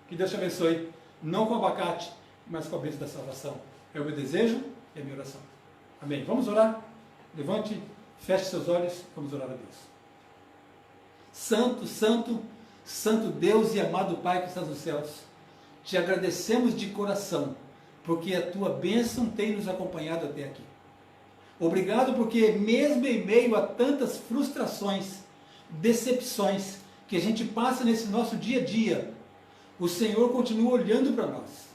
Que Deus te abençoe, não com abacate, mas com a bênção da salvação. É o meu desejo e a minha oração. Amém. Vamos orar? Levante, feche seus olhos, vamos orar a Deus. Santo, santo, santo Deus e amado Pai que estás nos céus, te agradecemos de coração, porque a tua bênção tem nos acompanhado até aqui. Obrigado porque mesmo em meio a tantas frustrações, decepções que a gente passa nesse nosso dia a dia, o Senhor continua olhando para nós,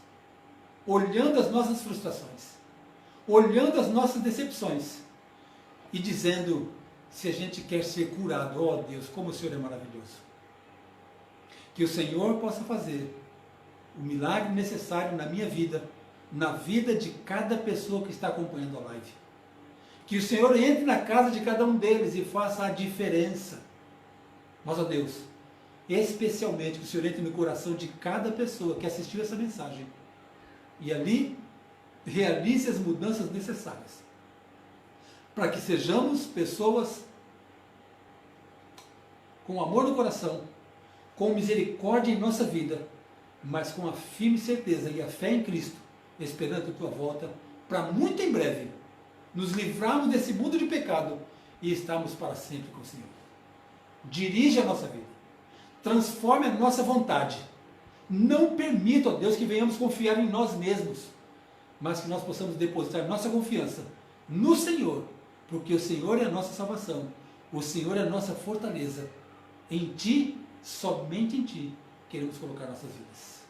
olhando as nossas frustrações, olhando as nossas decepções e dizendo se a gente quer ser curado. Oh Deus, como o Senhor é maravilhoso. Que o Senhor possa fazer o milagre necessário na minha vida, na vida de cada pessoa que está acompanhando a live. Que o Senhor entre na casa de cada um deles e faça a diferença. Mas, ó Deus, especialmente que o Senhor entre no coração de cada pessoa que assistiu essa mensagem e ali realize as mudanças necessárias para que sejamos pessoas com amor no coração, com misericórdia em nossa vida, mas com a firme certeza e a fé em Cristo, esperando a tua volta, para muito em breve nos livrarmos desse mundo de pecado e estarmos para sempre com o Senhor. Dirige a nossa vida, transforme a nossa vontade. Não permita, ó Deus, que venhamos confiar em nós mesmos, mas que nós possamos depositar nossa confiança no Senhor, porque o Senhor é a nossa salvação, o Senhor é a nossa fortaleza. Em Ti, somente em Ti, queremos colocar nossas vidas.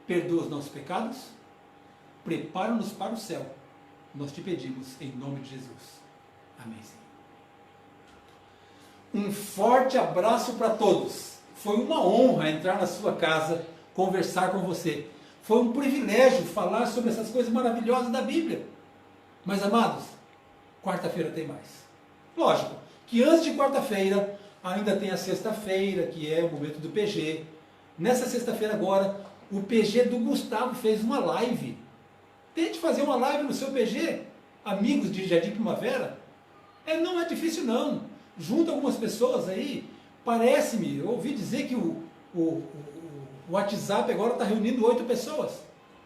Perdoa os nossos pecados, prepara-nos para o céu. Nós te pedimos em nome de Jesus. Amém, Senhor. Um forte abraço para todos. Foi uma honra entrar na sua casa, conversar com você. Foi um privilégio falar sobre essas coisas maravilhosas da Bíblia. Mas, amados, quarta-feira tem mais. Lógico que antes de quarta-feira ainda tem a sexta-feira, que é o momento do PG. Nessa sexta-feira agora, o PG do Gustavo fez uma live. Tente fazer uma live no seu PG, amigos de Jardim Primavera. Não é difícil não. Junta algumas pessoas aí. Parece-me, eu ouvi dizer que o WhatsApp agora está reunindo 8 pessoas.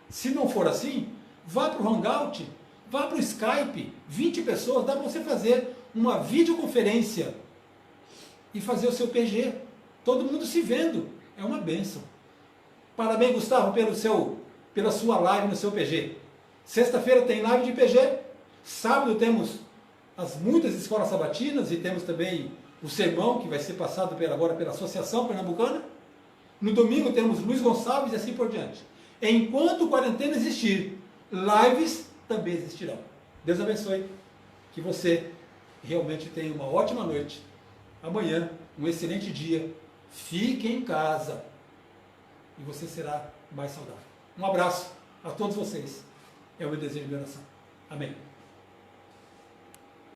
Se não for assim, vá para o Hangout, vá para o Skype, 20 pessoas, dá para você fazer uma videoconferência e fazer o seu PG. Todo mundo se vendo. É uma bênção. Parabéns, Gustavo, pela sua live no seu PG. Sexta-feira tem live de PG. Sábado temos as muitas escolas sabatinas e temos também o sermão que vai ser passado agora pela Associação Pernambucana. No domingo temos Luiz Gonçalves e assim por diante. Enquanto quarentena existir, lives também existirão. Deus abençoe. Que você realmente tenha uma ótima noite. Amanhã, um excelente dia. Fique em casa e você será mais saudável. Um abraço a todos vocês. É o meu desejo de oração. Amém.